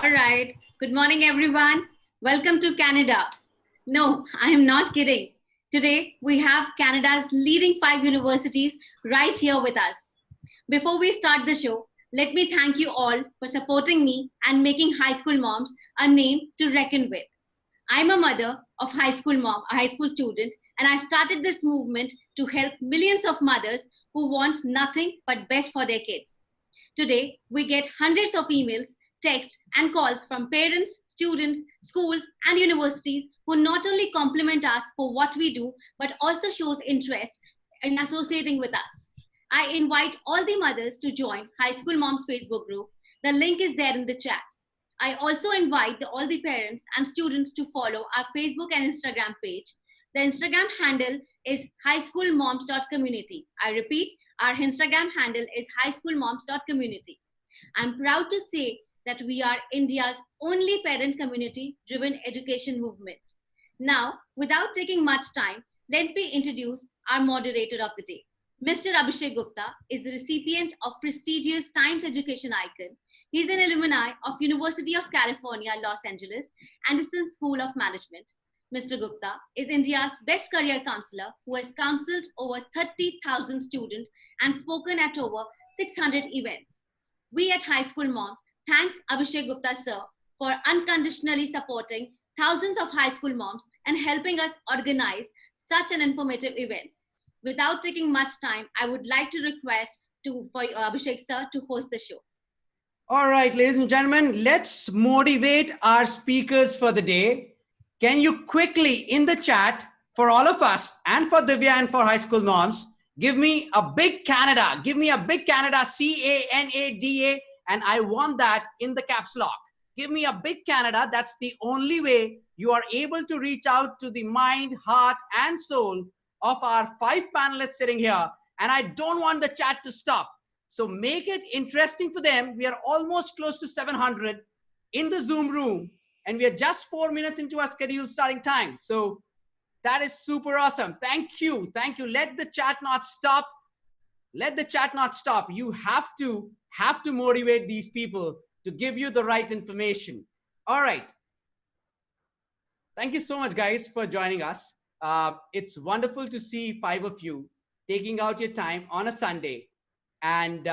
All right. Good morning, everyone. Welcome to Canada. No, I am not kidding. Today, we have Canada's leading five universities right here with us. Before we start the show, let me thank you all for supporting me and making High School Moms a name to reckon with. I'm a mother of a high school student, and I started this movement to help millions of mothers who want nothing but best for their kids. Today, we get hundreds of emails, texts, and calls from parents, students, schools, and universities who not only compliment us for what we do, but also shows interest in associating with us. I invite all the mothers to join High School Moms Facebook group. The link is there in the chat. I also invite all the parents and students to follow our Facebook and Instagram page. The Instagram handle is highschoolmoms.community. I repeat, our Instagram handle is highschoolmoms.community. I'm proud to say that we are India's only parent community driven education movement. Now, without taking much time, let me introduce our moderator of the day. Mr. Abhishek Gupta is the recipient of prestigious Times Education Icon. He's an alumni of University of California, Los Angeles, Anderson School of Management. Mr. Gupta is India's best career counselor who has counseled over 30,000 students and spoken at over 600 events. We at High School Mom thank Abhishek Gupta sir for unconditionally supporting thousands of high school moms and helping us organize such an informative events. Without taking much time, I would like to request for Abhishek sir to host the show. All right, ladies and gentlemen, let's motivate our speakers for the day. Can you quickly in the chat for all of us and for Divya and for High School Moms, give me a big Canada. Give me a big Canada, C-A-N-A-D-A, and I want that in the caps lock. Give me a big Canada. That's the only way you are able to reach out to the mind, heart, and soul of our five panelists sitting here. And I don't want the chat to stop. So make it interesting for them. We are almost close to 700 in the Zoom room, and we are just 4 minutes into our scheduled starting time. So that is super awesome. Thank you. Thank you. Let the chat not stop. Let the chat not stop. You have to motivate these people to give you the right information. All right. Thank you so much, guys, for joining us. It's wonderful to see five of you taking out your time on a Sunday and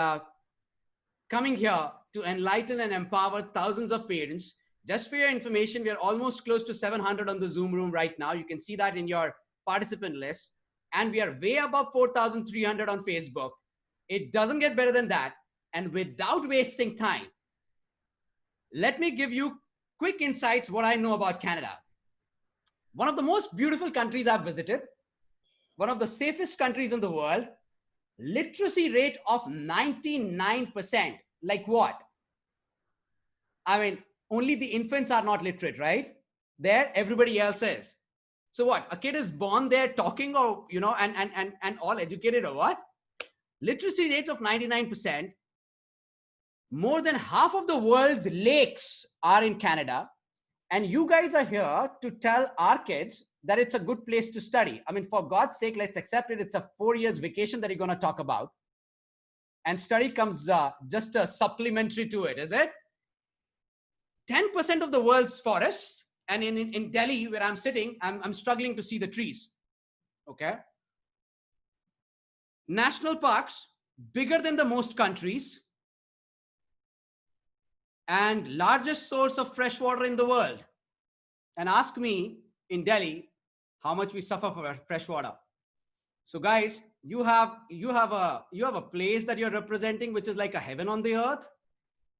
coming here to enlighten and empower thousands of parents. Just for your information, we are almost close to 700 on the Zoom room right now. You can see that in your participant list. And we are way above 4,300 on Facebook. It doesn't get better than that. And without wasting time, let me give you quick insights what I know about Canada. One of the most beautiful countries I've visited, one of the safest countries in the world, literacy rate of 99%. Like what? I mean, only the infants are not literate, right? There, everybody else is. So what? A kid is born there talking or, you know, and all educated or what? Literacy rate of 99%. More than half of the world's lakes are in Canada. And you guys are here to tell our kids that it's a good place to study. I mean, for God's sake, let's accept it. It's a 4 years vacation that you're going to talk about. And study comes just a supplementary to it, is it? 10% of the world's forests, and in Delhi, where I'm sitting, I'm struggling to see the trees, okay? National parks, bigger than the most countries, and largest source of fresh water in the world. And ask me in Delhi how much we suffer for fresh water. So guys, you have a place that you're representing, which is like a heaven on the earth.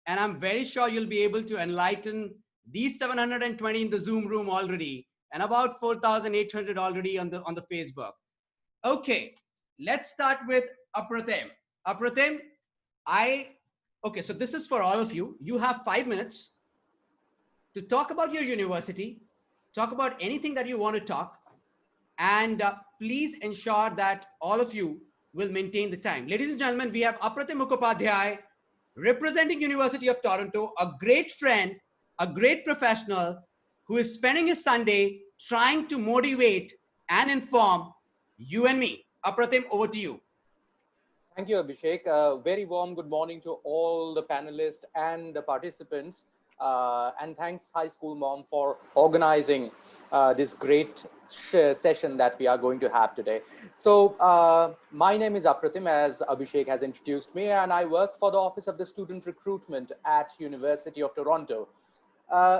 And I'm very sure you'll be able to enlighten these 720 in the Zoom room already, and about 4,800 already on the Facebook. Okay, let's start with Apratim. Apratim, okay, so this is for all of you. You have 5 minutes to talk about your university, talk about anything that you want to talk, and please ensure that all of you will maintain the time. Ladies and gentlemen, we have Apratim Mukhopadhyay, representing University of Toronto, a great friend, a great professional who is spending his Sunday trying to motivate and inform you and me. Apratim, over to you. Thank you, Abhishek. Very warm good morning to all the panelists and the participants. And thanks High School Mom for organizing this great session that we are going to have today. So my name is Apratim, as Abhishek has introduced me, and I work for the Office of the Student Recruitment at University of Toronto.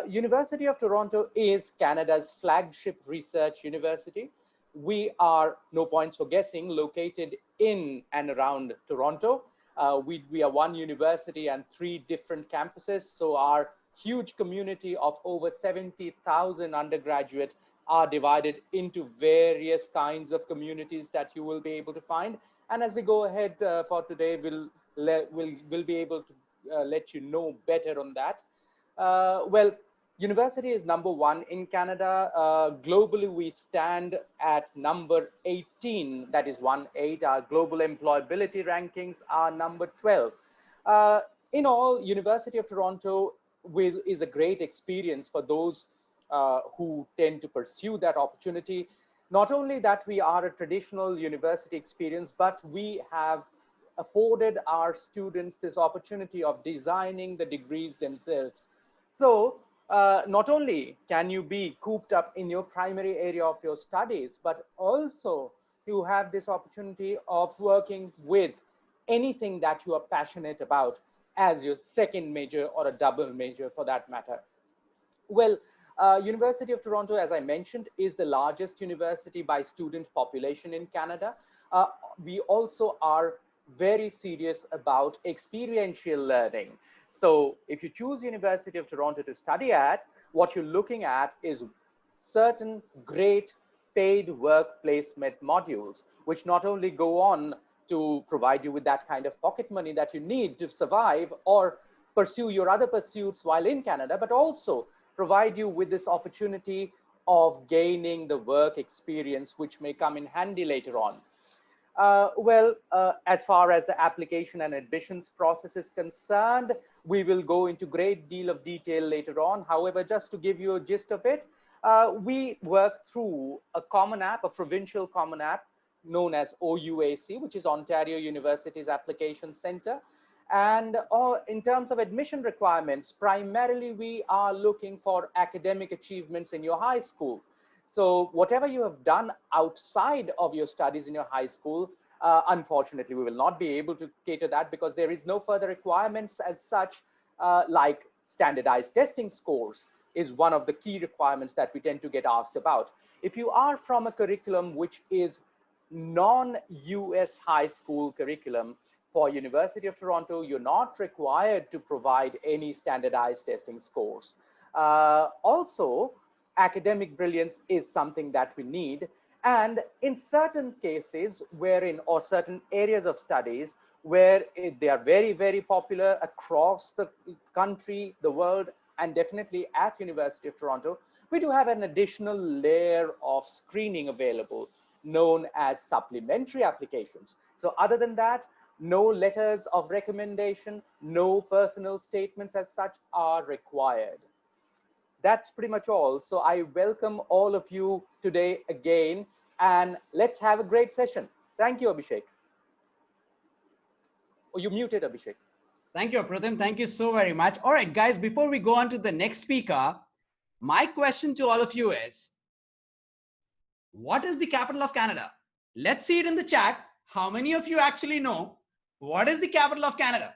University of Toronto is Canada's flagship research university. We are, no points for guessing, located in and around Toronto. We are one university and 3 different campuses. So our huge community of over 70,000 undergraduates are divided into various kinds of communities that you will be able to find. And as we go ahead for today, we'll be able to let you know better on that. Well, university is number 1 in Canada. Globally, we stand at number 18, that is 1-8. Our global employability rankings are number 12. In all, University of Toronto is a great experience for those who tend to pursue that opportunity. Not only that we are a traditional university experience, but we have afforded our students this opportunity of designing the degrees themselves. So not only can you be cooped up in your primary area of your studies, but also you have this opportunity of working with anything that you are passionate about as your second major or a double major for that matter. Well, University of Toronto, as I mentioned, is the largest university by student population in Canada. We also are very serious about experiential learning. So if you choose University of Toronto to study at, what you're looking at is certain great paid work placement modules, which not only go on to provide you with that kind of pocket money that you need to survive or pursue your other pursuits while in Canada, but also provide you with this opportunity of gaining the work experience, which may come in handy later on. As far as the application and admissions process is concerned, we will go into great deal of detail later on. However, just to give you a gist of it, we work through a common app, a provincial common app known as OUAC, which is Ontario University's Application Center. And in terms of admission requirements, primarily we are looking for academic achievements in your high school. So whatever you have done outside of your studies in your high school, unfortunately, we will not be able to cater that because there is no further requirements as such, like standardized testing scores is one of the key requirements that we tend to get asked about. If you are from a curriculum which is non-US high school curriculum, for University of Toronto, you're not required to provide any standardized testing scores. Also, academic brilliance is something that we need. And in certain cases wherein, or certain areas of studies where they are very, very popular across the country, the world, and definitely at University of Toronto, we do have an additional layer of screening available known as supplementary applications. So other than that, no letters of recommendation, no personal statements as such are required. That's pretty much all. So I welcome all of you today again, and let's have a great session. Thank you, Abhishek. Oh, you muted, Abhishek. Thank you, Apratim. Thank you so very much. All right, guys, before we go on to the next speaker, my question to all of you is, what is the capital of Canada? Let's see it in the chat. How many of you actually know what is the capital of Canada?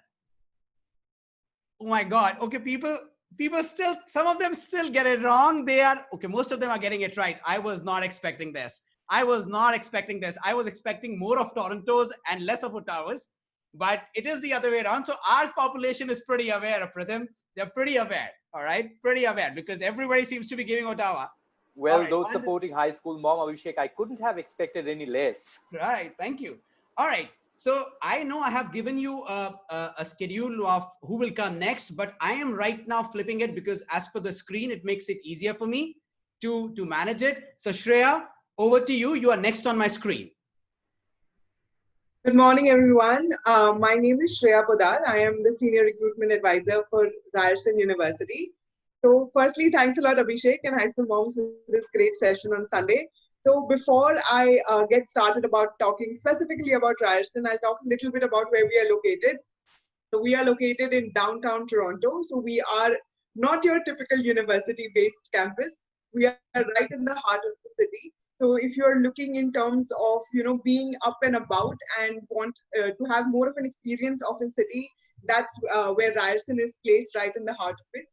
Oh my God. Okay, people still, some of them still get it wrong. Okay, most of them are getting it right. I was not expecting this. I was expecting more of Toronto's and less of Ottawa's, but it is the other way around. So our population is pretty aware of Pratham. They're pretty aware, all right? Pretty aware because everybody seems to be giving Ottawa. Well, right, those supporting High School Mom, Abhishek, I couldn't have expected any less. Right, thank you. All right. So I know I have given you a schedule of who will come next, but I am right now flipping it because as per the screen, it makes it easier for me to manage it. So Shreya, over to you. You are next on my screen. Good morning, everyone. My name is Shreya Podar. I am the Senior Recruitment Advisor for Ryerson University. So firstly, thanks a lot, Abhishek and High School Moms for this great session on Sunday. So before I get started about talking specifically about Ryerson, I'll talk a little bit about where we are located. So we are located in downtown Toronto. So we are not your typical university-based campus. We are right in the heart of the city. So if you're looking in terms of, being up and about and want to have more of an experience of a city, that's where Ryerson is placed, right in the heart of it.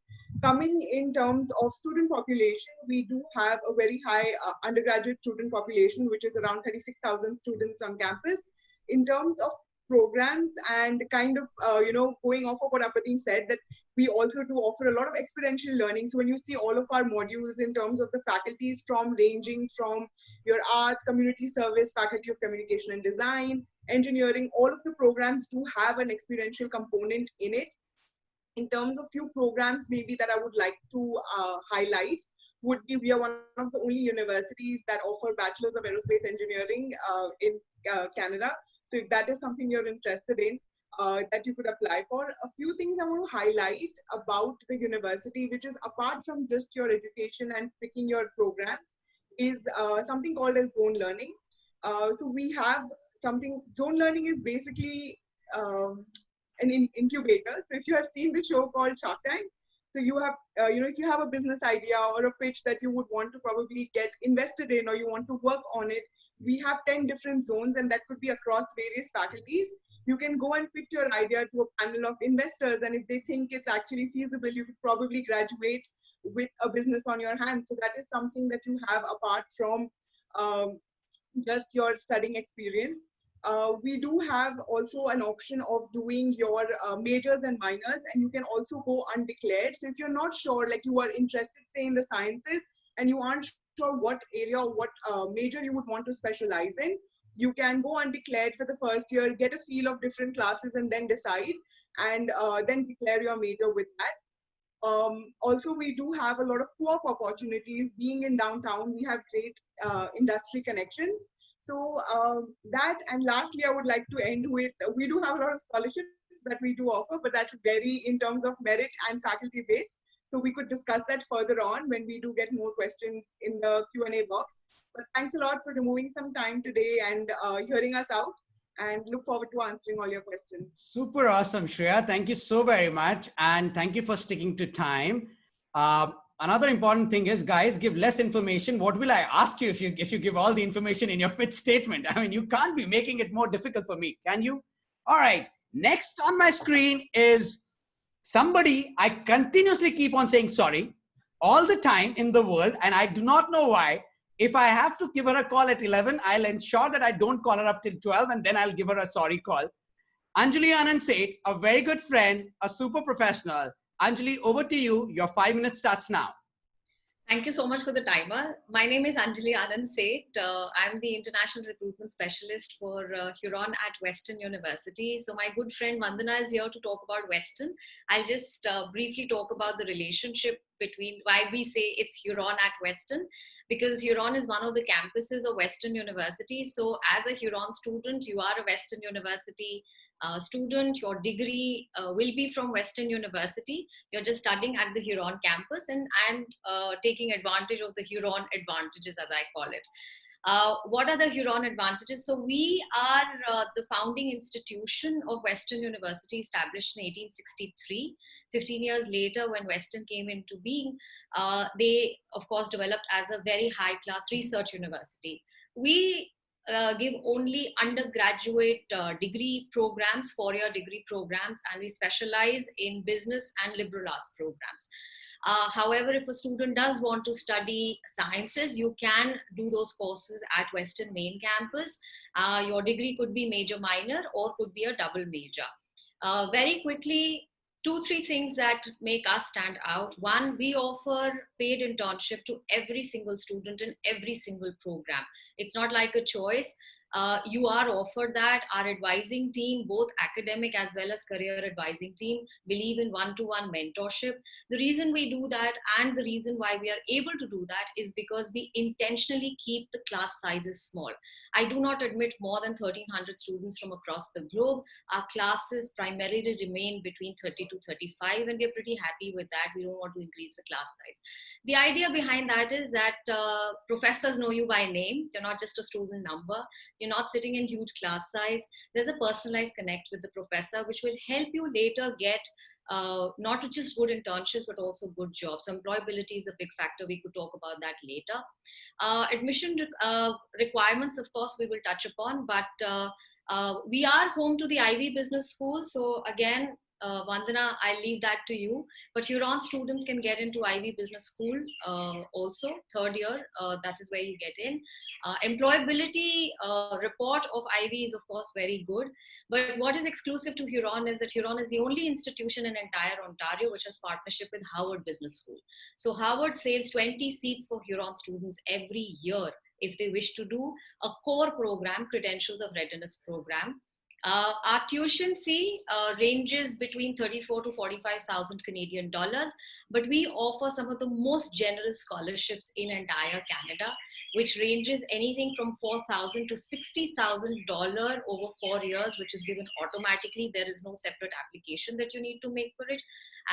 Coming in terms of student population, we do have a very high undergraduate student population, which is around 36,000 students on campus. In terms of programs and kind of, going off of what Aprati said, that we also do offer a lot of experiential learning. So when you see all of our modules in terms of the faculties ranging from your arts, community service, faculty of communication and design, engineering, all of the programs do have an experiential component in it. In terms of few programs maybe that I would like to highlight would be, we are one of the only universities that offer Bachelors of Aerospace Engineering in Canada. So if that is something you're interested in, that you could apply for. A few things I want to highlight about the university, which is apart from just your education and picking your programs, is something called as zone learning. So we have something, zone learning is basically an incubator. So if you have seen the show called Shark Tank, so you have, if you have a business idea or a pitch that you would want to probably get invested in or you want to work on it, we have 10 different zones, and that could be across various faculties. You can go and pitch your idea to a panel of investors, and if they think it's actually feasible, you could probably graduate with a business on your hands. So that is something that you have apart from just your studying experience. We do have also an option of doing your majors and minors, and you can also go undeclared. So if you're not sure, like you are interested, say, in the sciences, and you aren't sure what area or what major you would want to specialize in, you can go undeclared for the first year, get a feel of different classes, and then decide, and then declare your major with that. Also, we do have a lot of co-op opportunities. Being in downtown, we have great industry connections. So that, and lastly, I would like to end with, we do have a lot of scholarships that we do offer, but that vary in terms of merit and faculty based. So we could discuss that further on when we do get more questions in the Q&A box. But thanks a lot for removing some time today and hearing us out, and look forward to answering all your questions. Super awesome, Shreya. Thank you so very much. And thank you for sticking to time. Another important thing is, guys, give less information. What will I ask you if you give all the information in your pitch statement? I mean, you can't be making it more difficult for me, can you? All right. Next on my screen is somebody I continuously keep on saying sorry all the time in the world, and I do not know why. If I have to give her a call at 11, I'll ensure that I don't call her up till 12, and then I'll give her a sorry call. Anjali Anand Seth, a very good friend, a super professional. Anjali, over to you. Your 5 minutes starts now. Thank you so much for the timer. My name is Anjali Anand Seth. I'm the International Recruitment Specialist for Huron at Western University. So my good friend Vandana is here to talk about Western. I'll just briefly talk about the relationship between why we say it's Huron at Western, because Huron is one of the campuses of Western University. So as a Huron student, you are a Western University student. Your degree will be from Western University. You're just studying at the Huron campus and taking advantage of the Huron advantages, as I call it. What are the Huron advantages? So we are the founding institution of Western University, established in 1863. 15 years later, when Western came into being, they, of course, developed as a very high-class research university. We give only undergraduate degree programs, 4-year degree programs, and we specialize in business and liberal arts programs. However, if a student does want to study sciences, you can do those courses at Western main campus. Your degree could be major minor or could be a double major. Very quickly, 2-3 things that make us stand out. One, we offer paid internship to every single student in every single program. It's not like a choice. You are offered that. Our advising team, both academic as well as career advising team, believe in one-to-one mentorship. The reason we do that, and the reason why we are able to do that, is because we intentionally keep the class sizes small. I do not admit more than 1,300 students from across the globe. Our classes primarily remain between 30 to 35, and we're pretty happy with that. We don't want to increase the class size. The idea behind that is that professors know you by name. You're not just a student number. You're not sitting in huge class size. There's a personalized connect with the professor, which will help you later get not just good internships, but also good jobs. So employability is a big factor. We could talk about that later. Admission requirements, of course, we will touch upon, but we are home to the Ivy Business School. So again, Vandana, I'll leave that to you. But Huron students can get into Ivy Business School also, third year. That is where you get in. Employability report of Ivy is, of course, very good. But what is exclusive to Huron is that Huron is the only institution in entire Ontario which has partnership with Harvard Business School. So Harvard saves 20 seats for Huron students every year if they wish to do a core program, Credentials of Readiness program. Our tuition fee ranges between 34 to 45,000 Canadian dollars, but we offer some of the most generous scholarships in entire Canada, which ranges anything from $4,000 to $60,000 over 4 years, which is given automatically. There is no separate application that you need to make for it.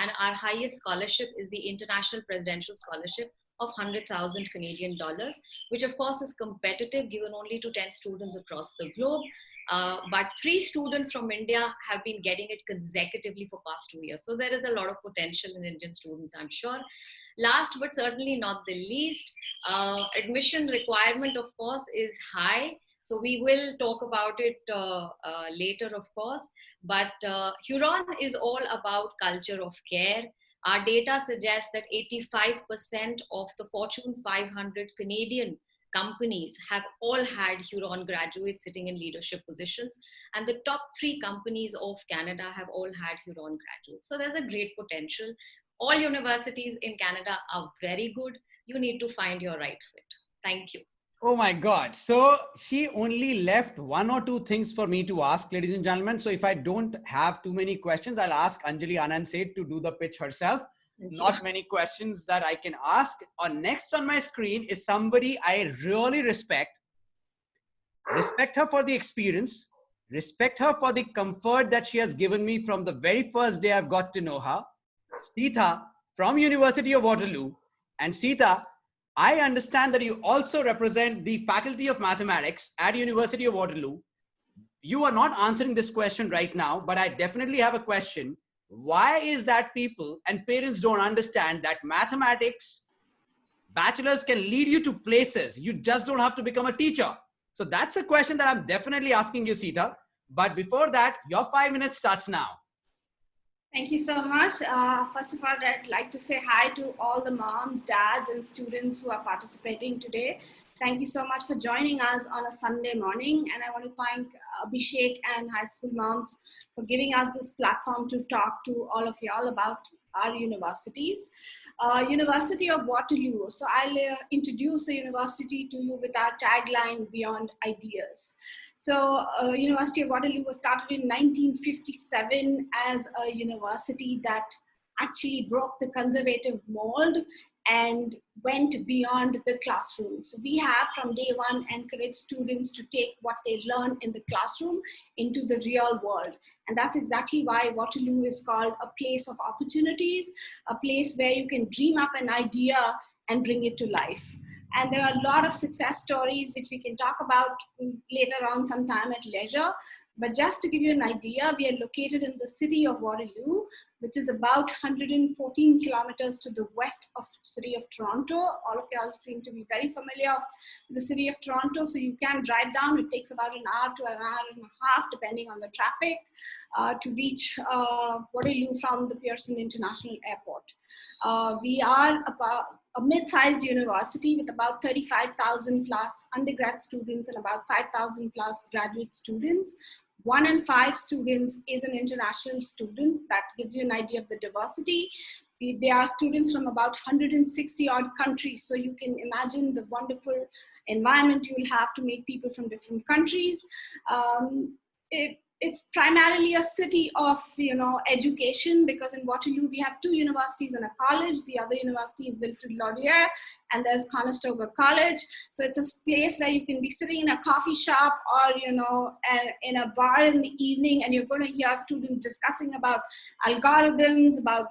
And our highest scholarship is the International Presidential Scholarship of 100,000 Canadian dollars, which of course is competitive, given only to 10 students across the globe. But 3 students from India have been getting it consecutively for past 2 years. So there is a lot of potential in Indian students, I'm sure. Last but certainly not the least, admission requirement, of course, is high. So we will talk about it later, of course. But Huron is all about culture of care. Our data suggests that 85% of the Fortune 500 Canadian companies have all had Huron graduates sitting in leadership positions. And the top 3 companies of Canada have all had Huron graduates. So there's a great potential. All universities in Canada are very good. You need to find your right fit. Thank you. Oh my God. So she only left 1 or 2 things for me to ask, ladies and gentlemen. So if I don't have too many questions, I'll ask Anjali Anand Seth to do the pitch herself. Not many questions that I can ask. Next on my screen is somebody I really respect. Respect her for the experience. Respect her for the comfort that she has given me from the very first day I've got to know her. Sita from University of Waterloo. And Sita, I understand that you also represent the Faculty of Mathematics at University of Waterloo. You are not answering this question right now, but I definitely have a question. Why is that people and parents don't understand that mathematics bachelors can lead you to places? You just don't have to become a teacher. So that's a question that I'm definitely asking you, Sita. But before that, your 5 minutes starts now. Thank you so much. First of all, I'd like to say hi to all the moms, dads, and students who are participating today. Thank you so much for joining us on a Sunday morning. And I want to thank Abhishek and High School Moms for giving us this platform to talk to all of y'all about our universities. University of Waterloo. So I'll introduce the university to you with our tagline, Beyond Ideas. So University of Waterloo was started in 1957 as a university that actually broke the conservative mold and went beyond the classroom. So we have from day one encouraged students to take what they learn in the classroom into the real world. And that's exactly why Waterloo is called a place of opportunities, a place where you can dream up an idea and bring it to life. And there are a lot of success stories which we can talk about later on sometime at leisure. But just to give you an idea, we are located in the city of Waterloo, which is about 114 kilometers to the west of the city of Toronto. All of y'all seem to be very familiar with the city of Toronto, so you can drive down. It takes about an hour to an hour and a half, depending on the traffic, to reach Waterloo from the Pearson International Airport. We are about a mid-sized university with about 35,000 plus undergrad students and about 5,000 plus graduate students. 1 in 5 students is an international student. That gives you an idea of the diversity. There are students from about 160 odd countries. So you can imagine the wonderful environment you'll have to meet people from different countries. It's primarily a city of, education, because in Waterloo we have 2 universities and a college. The other university is Wilfrid Laurier, and there's Conestoga College. So it's a place where you can be sitting in a coffee shop or, in a bar in the evening, and you're going to hear students discussing about algorithms, about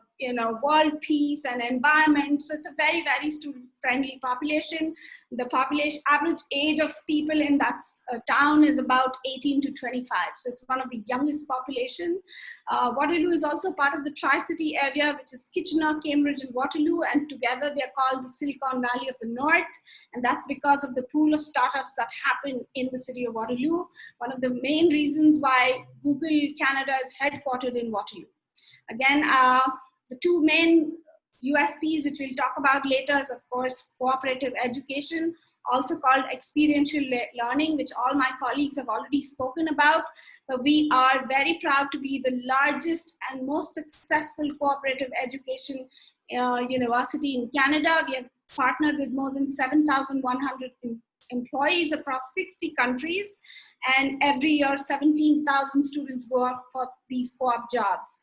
world peace and environment. So it's a very, very student-friendly population. The population average age of people in that town is about 18 to 25. So it's one of the youngest population. Waterloo is also part of the Tri-City area, which is Kitchener, Cambridge, and Waterloo. And together they are called the Silicon Valley of the North. And that's because of the pool of startups that happen in the city of Waterloo. One of the main reasons why Google Canada is headquartered in Waterloo. Again, the two main USPs, which we'll talk about later, is of course cooperative education, also called experiential learning, which all my colleagues have already spoken about. But we are very proud to be the largest and most successful cooperative education university in Canada. We have partnered with more than 7,100 employees across 60 countries, and every year 17,000 students go off for these co-op jobs.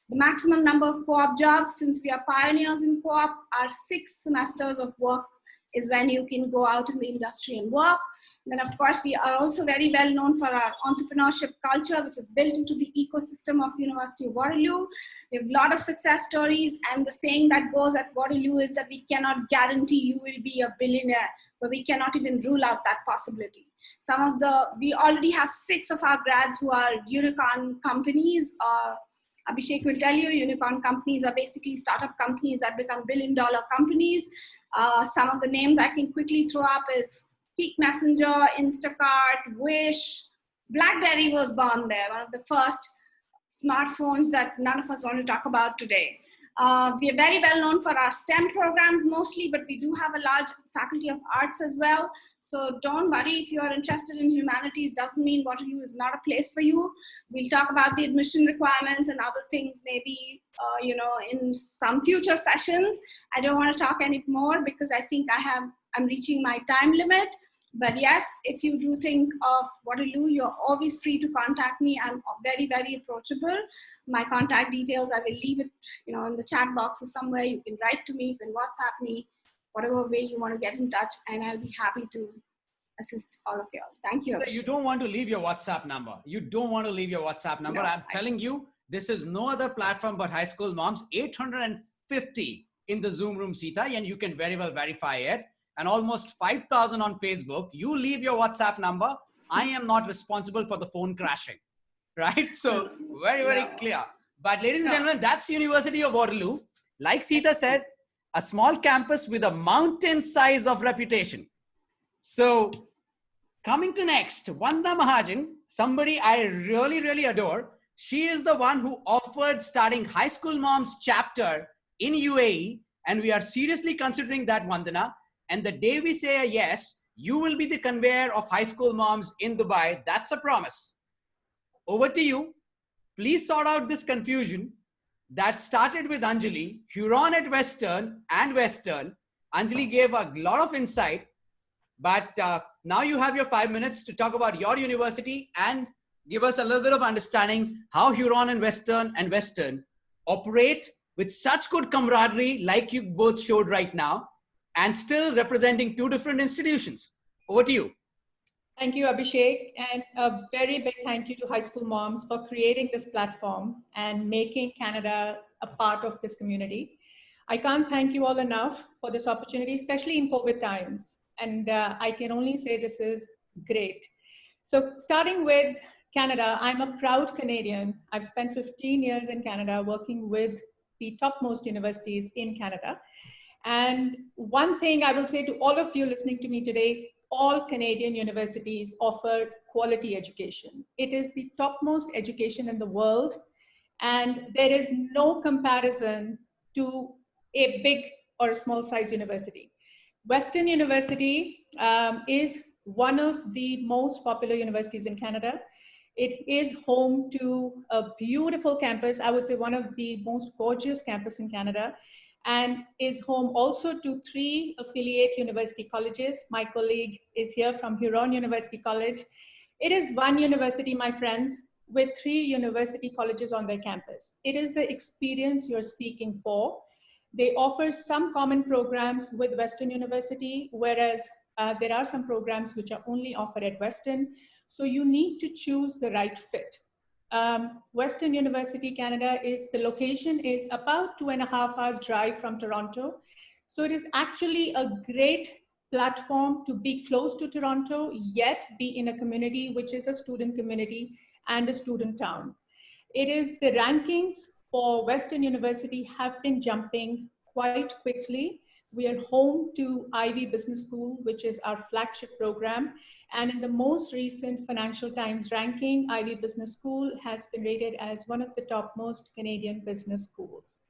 The maximum number of co-op jobs, since we are pioneers in co-op, are 6 semesters of work is when you can go out in the industry and work. And then of course, we are also very well known for our entrepreneurship culture, which is built into the ecosystem of University of Waterloo. We have a lot of success stories, and the saying that goes at Waterloo is that we cannot guarantee you will be a billionaire, but we cannot even rule out that possibility. We already have 6 of our grads who are unicorn companies. Abhishek will tell you, unicorn companies are basically startup companies that become billion-dollar companies. Some of the names I can quickly throw up is Kik Messenger, Instacart, Wish. BlackBerry was born there, one of the first smartphones that none of us want to talk about today. We are very well known for our STEM programs mostly, but we do have a large faculty of arts as well. So don't worry if you are interested in humanities, doesn't mean Waterloo is not a place for you. We'll talk about the admission requirements and other things maybe, in some future sessions. I don't want to talk anymore because I think I'm reaching my time limit. But yes, if you do think of Waterloo, you're always free to contact me. I'm very, very approachable. My contact details, I will leave it, in the chat box or somewhere. You can write to me, you can WhatsApp me, whatever way you want to get in touch, and I'll be happy to assist all of you all. Thank you. You don't want to leave your WhatsApp number. You don't want to leave your WhatsApp number. No, I'm telling you, this is no other platform but High School Moms. 850 in the Zoom room, Sita, and you can very well verify it. And almost 5,000 on Facebook. You leave your WhatsApp number. I am not responsible for the phone crashing, right? So very, very clear. But ladies and gentlemen, that's University of Waterloo. Like Sita said, a small campus with a mountain size of reputation. So coming to next, Vanda Mahajan, somebody I really, really adore. She is the one who offered starting High School Moms chapter in UAE. And we are seriously considering that, Vandana. And the day we say a yes, you will be the conveyor of High School Moms in Dubai. That's a promise. Over to you. Please sort out this confusion that started with Anjali, Huron at Western and Western. Anjali gave a lot of insight, but now you have your 5 minutes to talk about your university and give us a little bit of understanding how Huron and Western operate with such good camaraderie like you both showed right now, and still representing 2 different institutions. Over to you. Thank you, Abhishek. And a very big thank you to High School Moms for creating this platform and making Canada a part of this community. I can't thank you all enough for this opportunity, especially in COVID times. And I can only say this is great. So starting with Canada, I'm a proud Canadian. I've spent 15 years in Canada working with the topmost universities in Canada. And one thing I will say to all of you listening to me today, all Canadian universities offer quality education. It is the topmost education in the world, and there is no comparison to a big or small size university. Western University is one of the most popular universities in Canada. It is home to a beautiful campus, I would say one of the most gorgeous campus in Canada, and is home also to 3 affiliate university colleges. My colleague is here from Huron University College. It is one university, my friends, with 3 university colleges on their campus. It is the experience you're seeking for. They offer some common programs with Western University, whereas there are some programs which are only offered at Western. So you need to choose the right fit. Western University, Canada the location is about 2.5 hours drive from Toronto. So it is actually a great platform to be close to Toronto, yet be in a community which is a student community and a student town. It is the rankings for Western University have been jumping quite quickly. We are home to Ivey Business School, which is our flagship program. And in the most recent Financial Times ranking, Ivey Business School has been rated as one of the topmost Canadian business schools.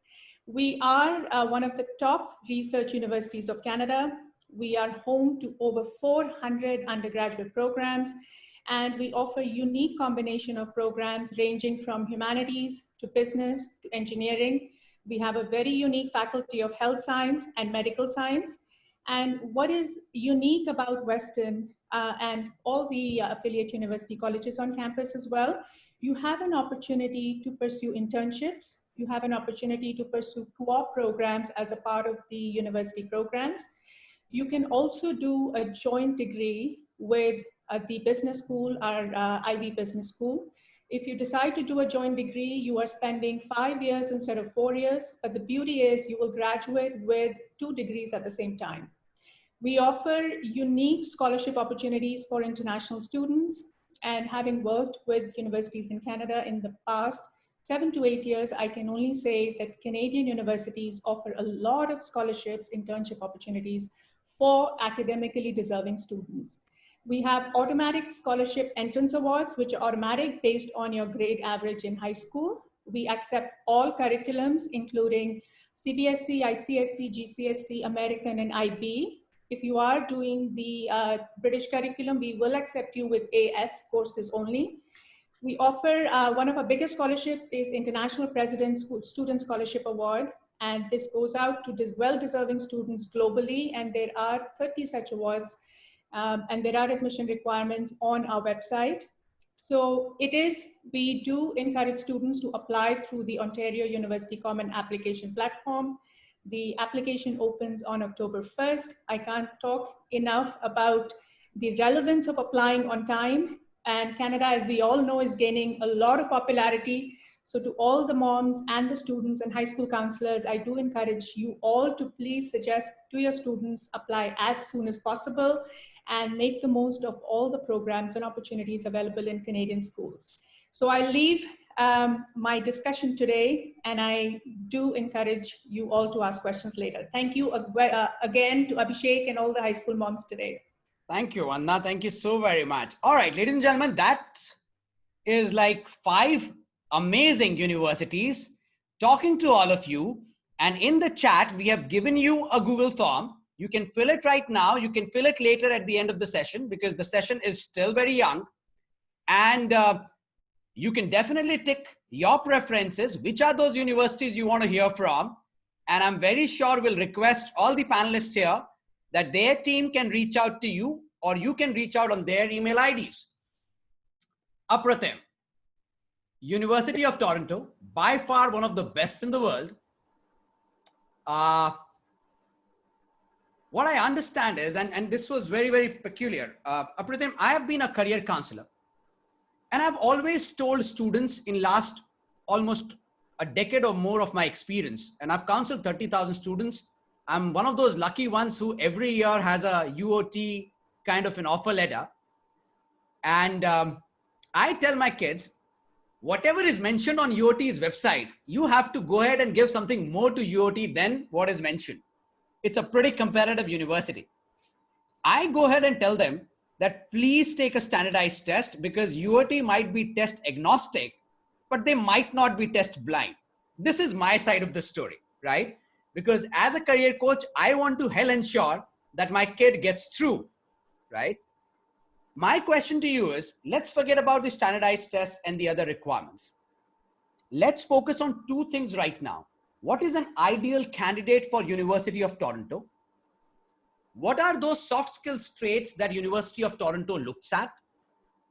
We are one of the top research universities of Canada. We are home to over 400 undergraduate programs, and we offer a unique combination of programs ranging from humanities to business to engineering. We have a very unique faculty of health science and medical science. And what is unique about Western and all the affiliate university colleges on campus as well, you have an opportunity to pursue internships. You have an opportunity to pursue co-op programs as a part of the university programs. You can also do a joint degree with the business school, our Ivey Business School. If you decide to do a joint degree, you are spending 5 years instead of 4 years, but the beauty is you will graduate with 2 degrees at the same time. We offer unique scholarship opportunities for international students, and having worked with universities in Canada in the past 7 to 8 years, I can only say that Canadian universities offer a lot of scholarships, internship opportunities for academically deserving students. We have automatic scholarship entrance awards, which are automatic based on your grade average in high school. We accept all curriculums, including CBSE, ICSE, GCSE, American, and IB. If you are doing the British curriculum, we will accept you with AS courses only. We offer one of our biggest scholarships is International President's Student Scholarship Award. And this goes out to well-deserving students globally. And there are 30 such awards. And there are admission requirements on our website. So we do encourage students to apply through the Ontario University Common Application Platform. The application opens on October 1st. I can't talk enough about the relevance of applying on time. And Canada, as we all know, is gaining a lot of popularity. So to all the moms and the students and high school counselors, I do encourage you all to please suggest to your students apply as soon as possible and make the most of all the programs and opportunities available in Canadian schools. So I leave my discussion today, and I do encourage you all to ask questions later. Thank you again to Abhishek and all the high school moms today. Thank you, Anna. Thank you so very much. All right, ladies and gentlemen, that is like 5 amazing universities talking to all of you. And in the chat, we have given you a Google form. You can fill it right now. You can fill it later at the end of the session because the session is still very young. And you can definitely tick your preferences, which are those universities you want to hear from. And I'm very sure we'll request all the panelists here that their team can reach out to you, or you can reach out on their email IDs. Apratim, University of Toronto, by far one of the best in the world. What I understand is, and this was very, very peculiar, Apratim, I have been a career counselor, and I've always told students in last almost a decade or more of my experience, and I've counseled 30,000 students. I'm one of those lucky ones who every year has a UOT kind of an offer letter. And I tell my kids, whatever is mentioned on UOT's website, you have to go ahead and give something more to UOT than what is mentioned. It's a pretty competitive university. I go ahead and tell them that please take a standardized test because UOT might be test agnostic, but they might not be test blind. This is my side of the story, right? Because as a career coach, I want to ensure that my kid gets through, right? My question to you is, let's forget about the standardized tests and the other requirements. Let's focus on 2 things right now. What is an ideal candidate for University of Toronto? What are those soft skills traits that University of Toronto looks at?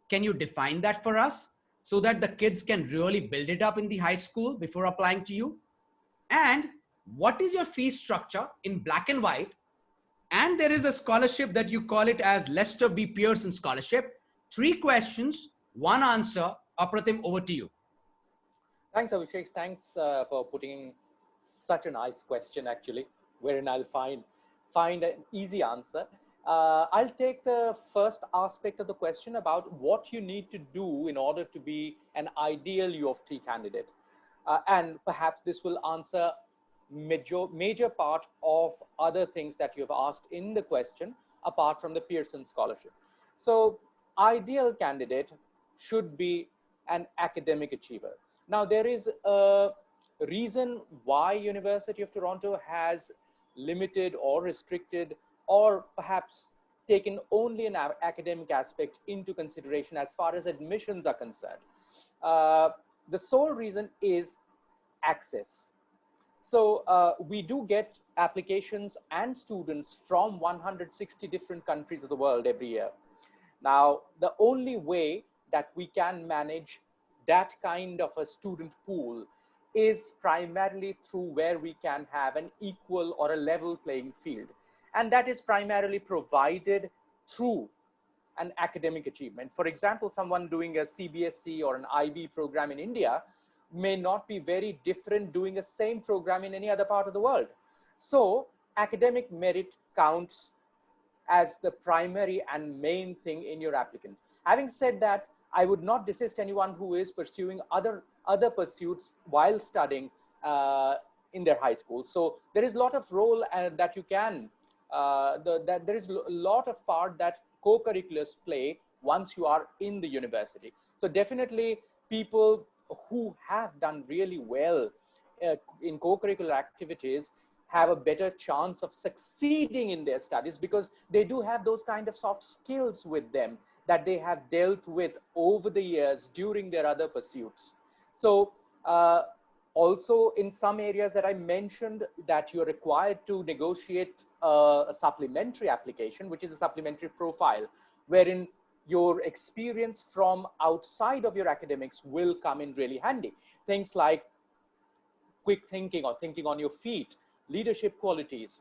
Can you define that for us so that the kids can really build it up in the high school before applying to you? And what is your fee structure in black and white? And there is a scholarship that you call it as Lester B. Pearson Scholarship. 3 questions, 1 answer. Apratim, over to you. Thanks, Abhishek. Thanks for putting such a nice question, actually, wherein I'll find an easy answer. I'll take the first aspect of the question about what you need to do in order to be an ideal U of T candidate. And perhaps this will answer major part of other things that you've asked in the question, apart from the Pearson Scholarship. So, ideal candidate should be an academic achiever. Now, there is a reason why University of Toronto has limited or restricted or perhaps taken only an academic aspect into consideration as far as admissions are concerned. The sole reason is access. So we do get applications and students from 160 different countries of the world every year. Now, the only way that we can manage that kind of a student pool is primarily through where we can have an equal or a level playing field. And that is primarily provided through an academic achievement. For example, someone doing a CBSE or an IB program in India may not be very different doing the same program in any other part of the world. So academic merit counts as the primary and main thing in your applicant. Having said that, I would not desist anyone who is pursuing other pursuits while studying in their high school. So there is a lot of role that you can, there is a lot of part that co-curriculars play once you are in the university. So definitely people who have done really well in co-curricular activities have a better chance of succeeding in their studies because they do have those kind of soft skills with them that they have dealt with over the years during their other pursuits. So also in some areas that I mentioned that you're required to negotiate a supplementary application, which is a supplementary profile, wherein your experience from outside of your academics will come in really handy. Things like quick thinking or thinking on your feet, leadership qualities,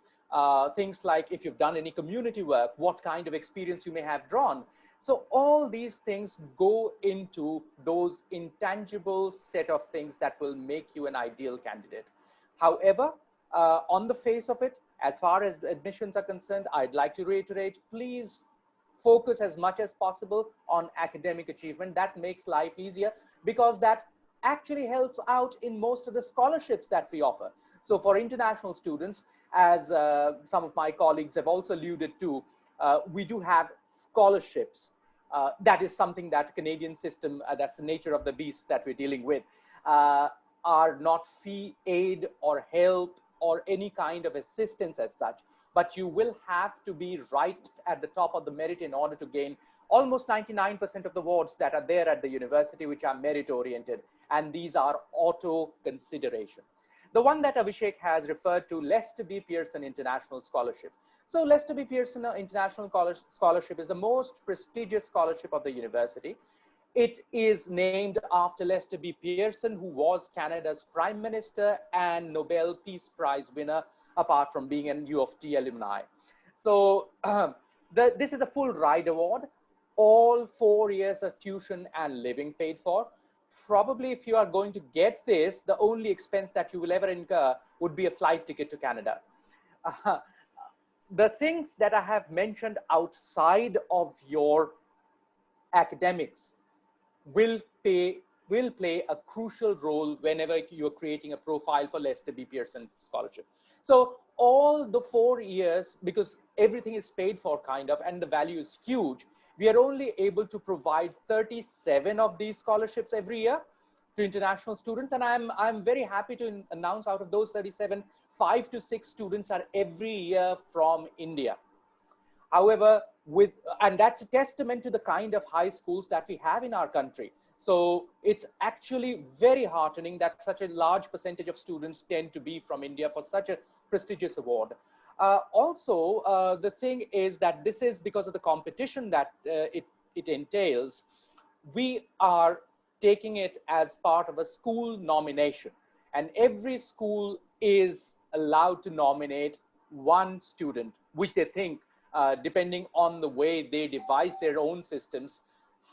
things like if you've done any community work, what kind of experience you may have drawn. So all these things go into those intangible set of things that will make you an ideal candidate. However, on the face of it, as far as admissions are concerned, I'd like to reiterate, please focus as much as possible on academic achievement. That makes life easier because that actually helps out in most of the scholarships that we offer. So for international students, as some of my colleagues have also alluded to, we do have scholarships. That is something that Canadian system, that's the nature of the beast that we're dealing with, are not fee aid or help or any kind of assistance as such. But you will have to be right at the top of the merit in order to gain almost 99% of the awards that are there at the university, which are merit oriented. And these are auto consideration. The one that Abhishek has referred to, Lester B. Pearson International Scholarship. So Lester B. Pearson International Scholarship is the most prestigious scholarship of the university. It is named after Lester B. Pearson, who was Canada's Prime Minister and Nobel Peace Prize winner, apart from being an U of T alumni. So this is a full ride award, all 4 years of tuition and living paid for. Probably if you are going to get this, the only expense that you will ever incur would be a flight ticket to Canada. The things that I have mentioned outside of your academics will play a crucial role whenever you're creating a profile for Lester B. Pearson Scholarship. So all the 4 years, because everything is paid for kind of, and the value is huge, we are only able to provide 37 of these scholarships every year to international students. And I'm very happy to announce out of those 37, 5 to 6 students are every year from India. However, and that's a testament to the kind of high schools that we have in our country. So it's actually very heartening that such a large percentage of students tend to be from India for such a prestigious award. Also, the thing is that this is because of the competition that it entails. We are taking it as part of a school nomination, and every school is allowed to nominate one student, which they think, depending on the way they devise their own systems,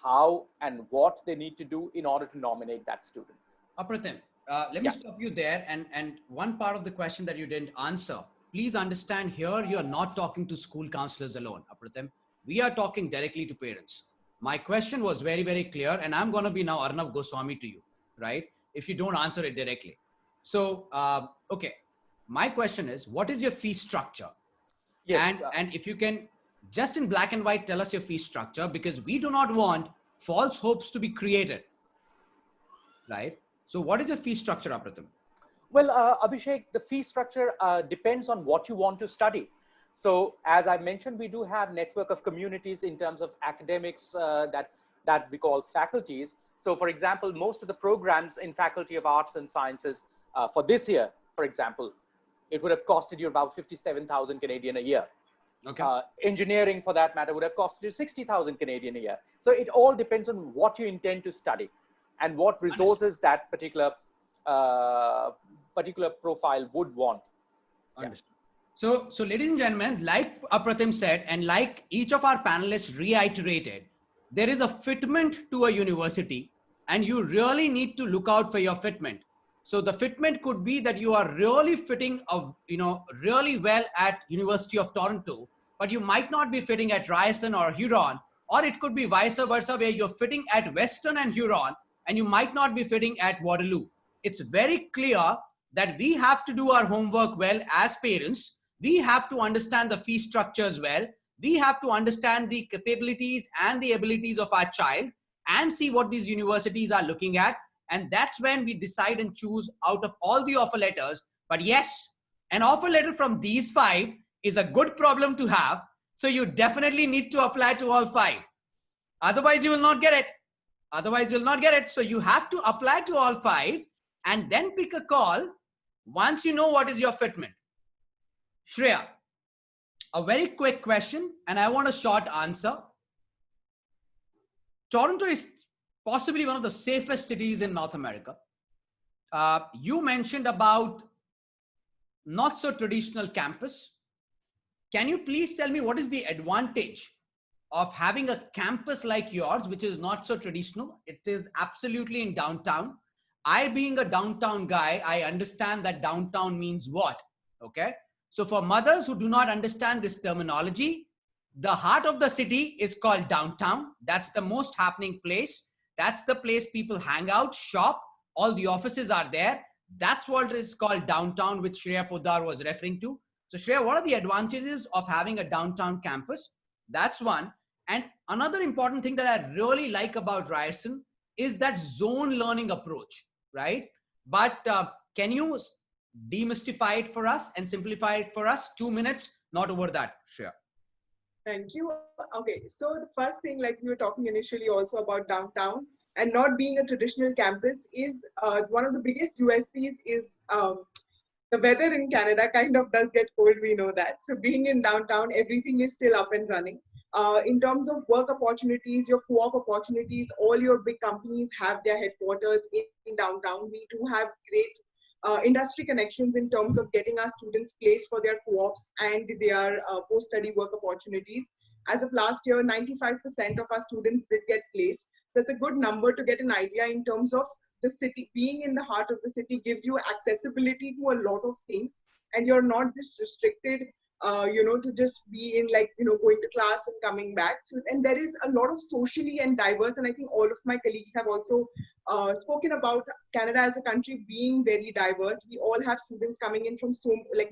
how and what they need to do in order to nominate that student. Apratim, let me stop you there. And one part of the question that you didn't answer, please understand here, you're not talking to school counselors alone, Apratim. We are talking directly to parents. My question was very, very clear, and I'm going to be now Arnab Goswami to you, right? If you don't answer it directly. So, okay. My question is, what is your fee structure? Yes. And if you can just in black and white tell us your fee structure, because we do not want false hopes to be created, right? So what is your fee structure, Apratim? Well, Abhishek, the fee structure depends on what you want to study. So as I mentioned, we do have network of communities in terms of academics that we call faculties. So for example, most of the programs in Faculty of Arts and Sciences for this year, for example, it would have costed you about 57,000 Canadian a year. Okay. Engineering, for that matter, would have costed you 60,000 Canadian a year. So it all depends on what you intend to study and what resources that particular profile would want. Understood. Yeah. So ladies and gentlemen, like Apratim said, and like each of our panelists reiterated, there is a fitment to a university, and you really need to look out for your fitment. So the fitment could be that you are really fitting really well at University of Toronto, but you might not be fitting at Ryerson or Huron, or it could be vice versa, where you're fitting at Western and Huron, and you might not be fitting at Waterloo. It's very clear that we have to do our homework well as parents. We have to understand the fee structures well. We have to understand the capabilities and the abilities of our child and see what these universities are looking at. And that's when we decide and choose out of all the offer letters. But yes, an offer letter from these 5 is a good problem to have. So you definitely need to apply to all 5. Otherwise, you will not get it. Otherwise, you'll not get it. So you have to apply to all 5 and then pick a call once you know what is your fitment. Shreya, a very quick question, and I want a short answer. Toronto is possibly one of the safest cities in North America. You mentioned about not so traditional campus. Can you please tell me what is the advantage of having a campus like yours, which is not so traditional? It is absolutely in downtown. I, being a downtown guy, I understand that downtown means what, okay? So for mothers who do not understand this terminology, the heart of the city is called downtown. That's the most happening place. That's the place people hang out, shop. All the offices are there. That's what is called downtown, which Shreya Poddar was referring to. So Shreya, what are the advantages of having a downtown campus? That's one. And another important thing that I really like about Ryerson is that zone learning approach, right? But can you demystify it for us and simplify it for us? 2 minutes, not over that, Shreya. Thank you. Okay, so the first thing, like we were talking initially also about downtown and not being a traditional campus, is one of the biggest USPs is the weather in Canada kind of does get cold, we know that. So being in downtown, everything is still up and running. In terms of work opportunities, your co-op opportunities, all your big companies have their headquarters in downtown. We do have great industry connections in terms of getting our students placed for their co-ops and their post-study work opportunities. As of last year, 95% of our students did get placed. So that's a good number to get an idea in terms of the city. Being in the heart of the city gives you accessibility to a lot of things, and you're not just restricted, to just be in going to class and coming back. So, and there is a lot of socially and diverse, and I think all of my colleagues have also spoken about Canada as a country being very diverse. We all have students coming in from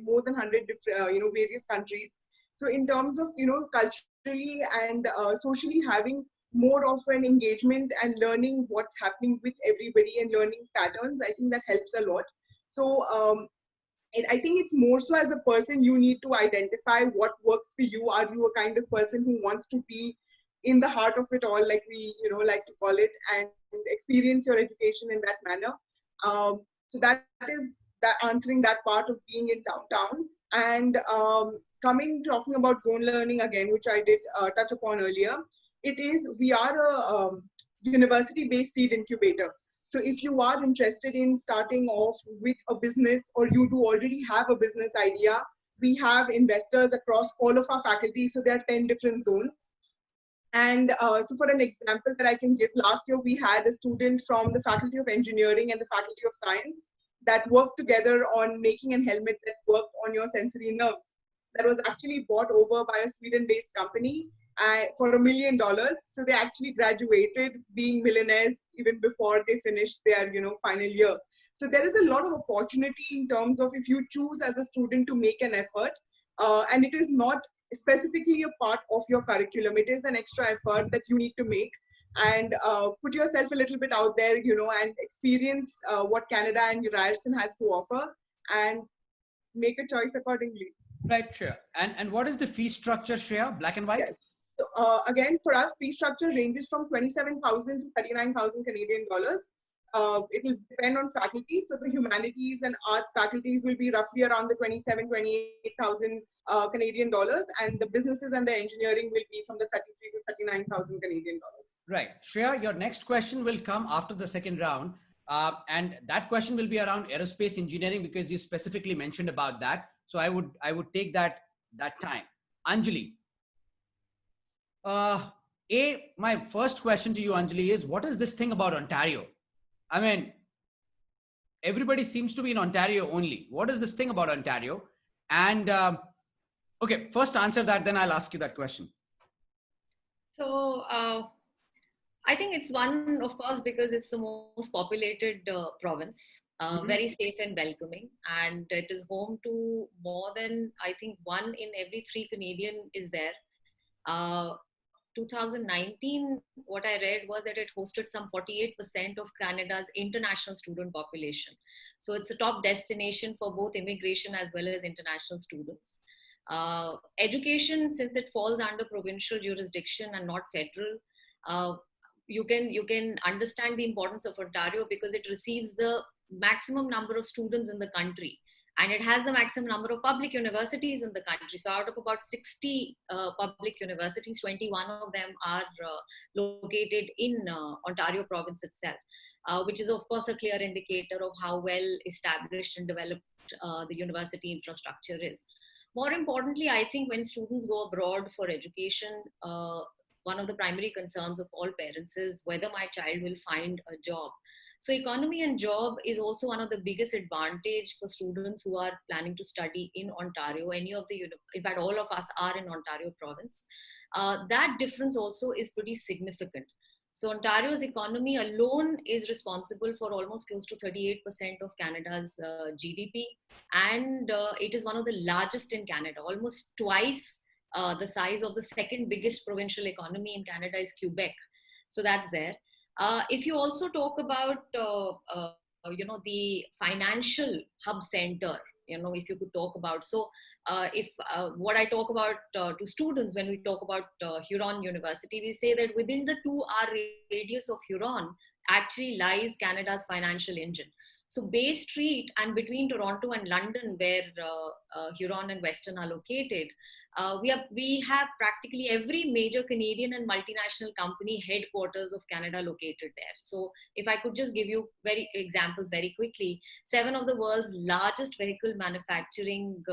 more than 100 different, various countries. So in terms of, culturally and socially having more of an engagement and learning what's happening with everybody and learning patterns, I think that helps a lot. So I think it's more so as a person, you need to identify what works for you. Are you a kind of person who wants to be in the heart of it all, like we, like to call it, and experience your education in that manner? So that is that answering that part of being in downtown. And talking about zone learning again, which I did touch upon earlier, we are a university-based seed incubator. So if you are interested in starting off with a business, or you do already have a business idea, we have investors across all of our faculty. So there are 10 different zones. And so for an example that I can give, last year we had a student from the Faculty of Engineering and the Faculty of Science that worked together on making a helmet that worked on your sensory nerves. That was actually bought over by a Sweden-based company for $1 million. So they actually graduated being millionaires even before they finished their final year. So there is a lot of opportunity in terms of if you choose as a student to make an effort, and it is not specifically a part of your curriculum. It is an extra effort that you need to make and put yourself a little bit out there, and experience what Canada and Ryerson has to offer and make a choice accordingly. Right, Shreya. And what is the fee structure, Shreya? Black and white? Yes. So again, for us, fee structure ranges from 27,000 to 39,000 Canadian dollars. It will depend on faculty. So the humanities and arts faculties will be roughly around the 28,000 Canadian dollars, and the businesses and the engineering will be from the 33 to 39,000 Canadian dollars. Right. Shreya, your next question will come after the second round. And that question will be around aerospace engineering because you specifically mentioned about that. So I would take that time. Anjali. My first question to you, Anjali, is what is this thing about Ontario? I mean, everybody seems to be in Ontario only. What is this thing about Ontario? And okay, first answer that, then I'll ask you that question. So I think it's one, of course, because it's the most populated province, very safe and welcoming. And it is home to more than, I think, 1 in every 3 Canadian is there. 2019, what I read was that it hosted some 48% of Canada's international student population. So it's a top destination for both immigration as well as international students. Education, since it falls under provincial jurisdiction and not federal, you can understand the importance of Ontario because it receives the maximum number of students in the country. And it has the maximum number of public universities in the country. So out of about 60 public universities, 21 of them are located in Ontario province itself, which is of course a clear indicator of how well established and developed the university infrastructure is. More importantly, I think when students go abroad for education, one of the primary concerns of all parents is whether my child will find a job. So economy and job is also one of the biggest advantage for students who are planning to study in Ontario. In fact, all of us are in Ontario province. That difference also is pretty significant. So Ontario's economy alone is responsible for almost close to 38% of Canada's GDP. And it is one of the largest in Canada, almost twice the size of the second biggest provincial economy in Canada is Quebec. So that's there. If you also talk about, the financial hub center, if you could talk about. So what I talk about to students when we talk about Huron University, we say that within the 2-hour radius of Huron actually lies Canada's financial engine. So Bay Street and between Toronto and London, where Huron and Western are located, we have practically every major Canadian and multinational company headquarters of Canada located there. So if I could just give you examples very quickly, 7 of the world's largest vehicle manufacturing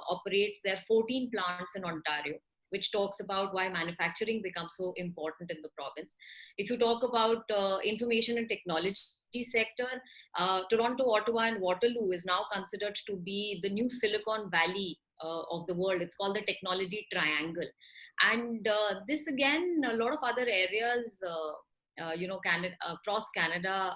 operates. There are 14 plants in Ontario, which talks about why manufacturing becomes so important in the province. If you talk about information and technology sector, Toronto, Ottawa, and Waterloo is now considered to be the new Silicon Valley of the world. It's called the technology triangle. And this again, a lot of other areas, Canada, across Canada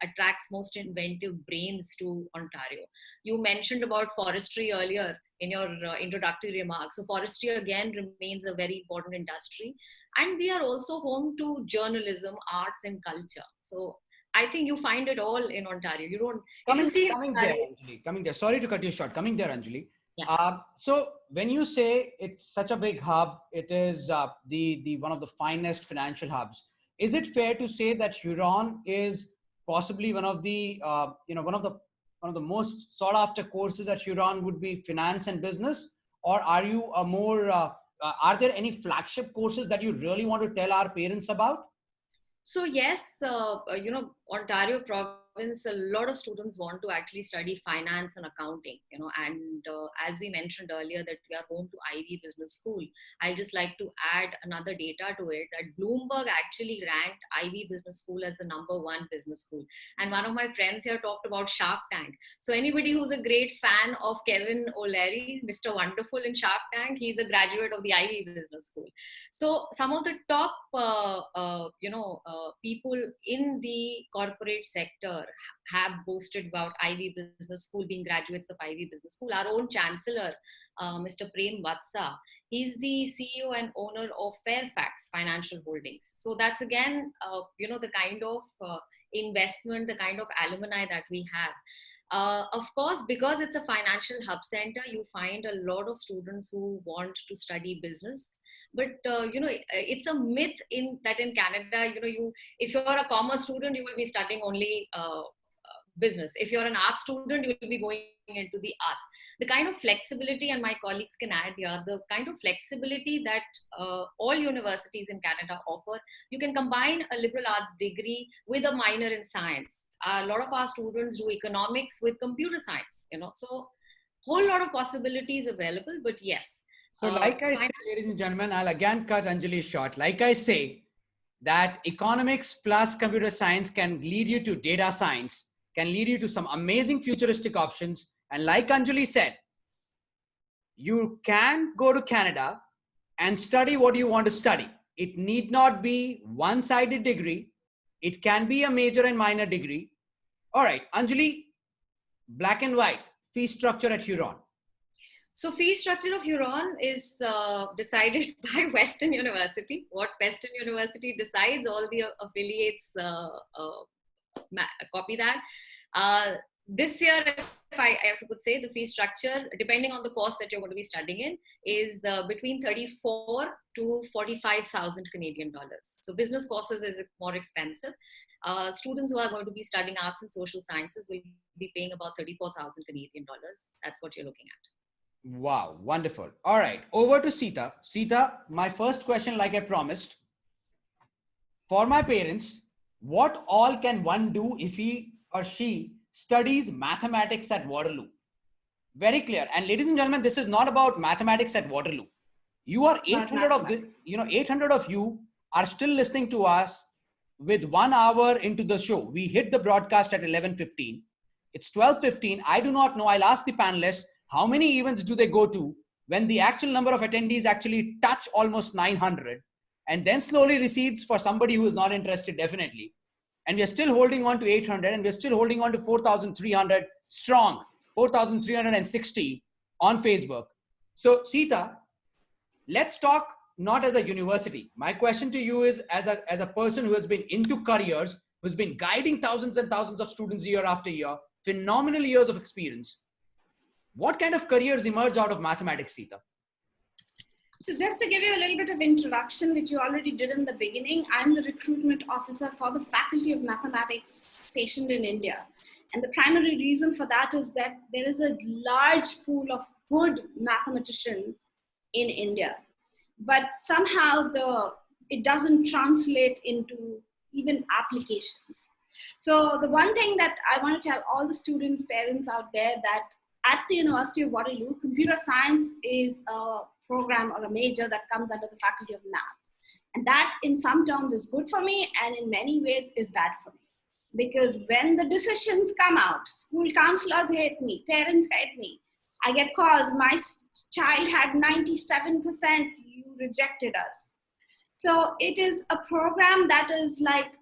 attracts most inventive brains to Ontario. You mentioned about forestry earlier in your introductory remarks. So forestry again remains a very important industry. And we are also home to journalism, arts, and culture. So I think you find it all in Ontario. You don't. Coming there. Sorry to cut you short. Coming there, Anjali. Yeah. So when you say it's such a big hub, it is the one of the finest financial hubs. Is it fair to say that Huron is possibly one of the most sought after courses at Huron would be finance and business, or are you a more? Are there any flagship courses that you really want to tell our parents about? So yes, Ontario province province, a lot of students want to actually study finance and accounting, and as we mentioned earlier that we are home to Ivy Business School. I just like to add another data to it, that Bloomberg actually ranked Ivy Business School as the #1 business school. And one of my friends here talked about Shark Tank. So anybody who's a great fan of Kevin O'Leary, Mr. Wonderful in Shark Tank, he's a graduate of the Ivy Business School. So some of the top, people in the corporate sector have boasted about Ivy Business School, being graduates of Ivy Business School. Our own Chancellor, Mr. Prem Vatsa, he's the CEO and owner of Fairfax Financial Holdings. So that's again, the kind of investment, the kind of alumni that we have. Of course, because it's a financial hub center, you find a lot of students who want to study business. But it's a myth that in Canada, if you're a commerce student, you will be studying only business. If you're an art student, you will be going into the arts. The kind of flexibility, and my colleagues can add here, the kind of flexibility that all universities in Canada offer. You can combine a liberal arts degree with a minor in science. A lot of our students do economics with computer science, so whole lot of possibilities available, but yes. So like I say, ladies and gentlemen, I'll again cut Anjali short. Like I say, that economics plus computer science can lead you to data science, can lead you to some amazing futuristic options. And like Anjali said, you can go to Canada and study what you want to study. It need not be one-sided degree. It can be a major and minor degree. All right, Anjali, black and white, fee structure at Huron. So fee structure of Huron is decided by Western University. What Western University decides, all the affiliates copy that. This year, if I could say, the fee structure, depending on the course that you're going to be studying in, is between 34 to 45,000 Canadian dollars. So business courses is more expensive. Students who are going to be studying arts and social sciences will be paying about 34,000 Canadian dollars. That's what you're looking at. Wow, wonderful. All right, over to Sita. Sita, my first question, like I promised, for my parents, what all can one do if he or she studies mathematics at Waterloo? Very clear. And ladies and gentlemen, this is not about mathematics at Waterloo. You are 800 of this, 800 of you are still listening to us with 1 hour into the show. We hit the broadcast at 11:15. It's 12:15. I do not know. I'll ask the panelists, how many events do they go to when the actual number of attendees actually touch almost 900 and then slowly recedes for somebody who is not interested, definitely. And we're still holding on to 800 and we're still holding on to 4,300 strong, 4,360 on Facebook. So Sita, let's talk not as a university. My question to you is as a person who has been into careers, who's been guiding thousands and thousands of students year after year, phenomenal years of experience. What kind of careers emerge out of mathematics, Sita? So just to give you a little bit of introduction, which you already did in the beginning, I'm the recruitment officer for the Faculty of Mathematics stationed in India. And the primary reason for that is that there is a large pool of good mathematicians in India, but somehow it doesn't translate into even applications. So the one thing that I want to tell all the students, parents out there, that at the University of Waterloo, computer science is a program or a major that comes under the Faculty of Math. And that in some terms is good for me and in many ways is bad for me. Because when the decisions come out, school counselors hate me, parents hate me. I get calls, my child had 97%, you rejected us. So it is a program that is like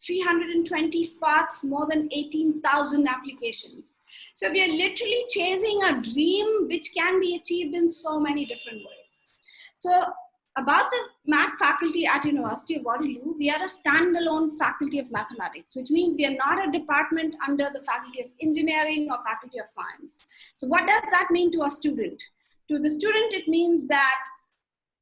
320 spots, more than 18,000 applications. So we are literally chasing a dream which can be achieved in so many different ways. So about the math faculty at University of Waterloo, we are a standalone faculty of mathematics, which means we are not a department under the Faculty of Engineering or Faculty of Science. So what does that mean to a student? To the student, it means that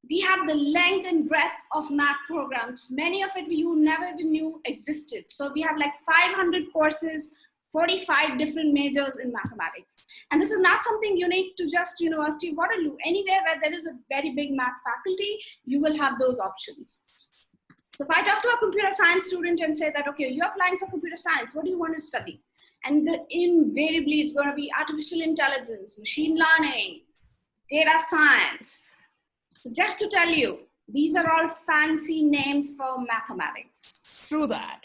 we have the length and breadth of math programs. Many of it you never even knew existed. So we have like 500 courses, 45 different majors in mathematics. And this is not something unique to just University of Waterloo. Anywhere where there is a very big math faculty, you will have those options. So if I talk to a computer science student and say that, okay, you're applying for computer science, what do you want to study? And invariably, it's going to be artificial intelligence, machine learning, data science. So just to tell you, these are all fancy names for mathematics. True that.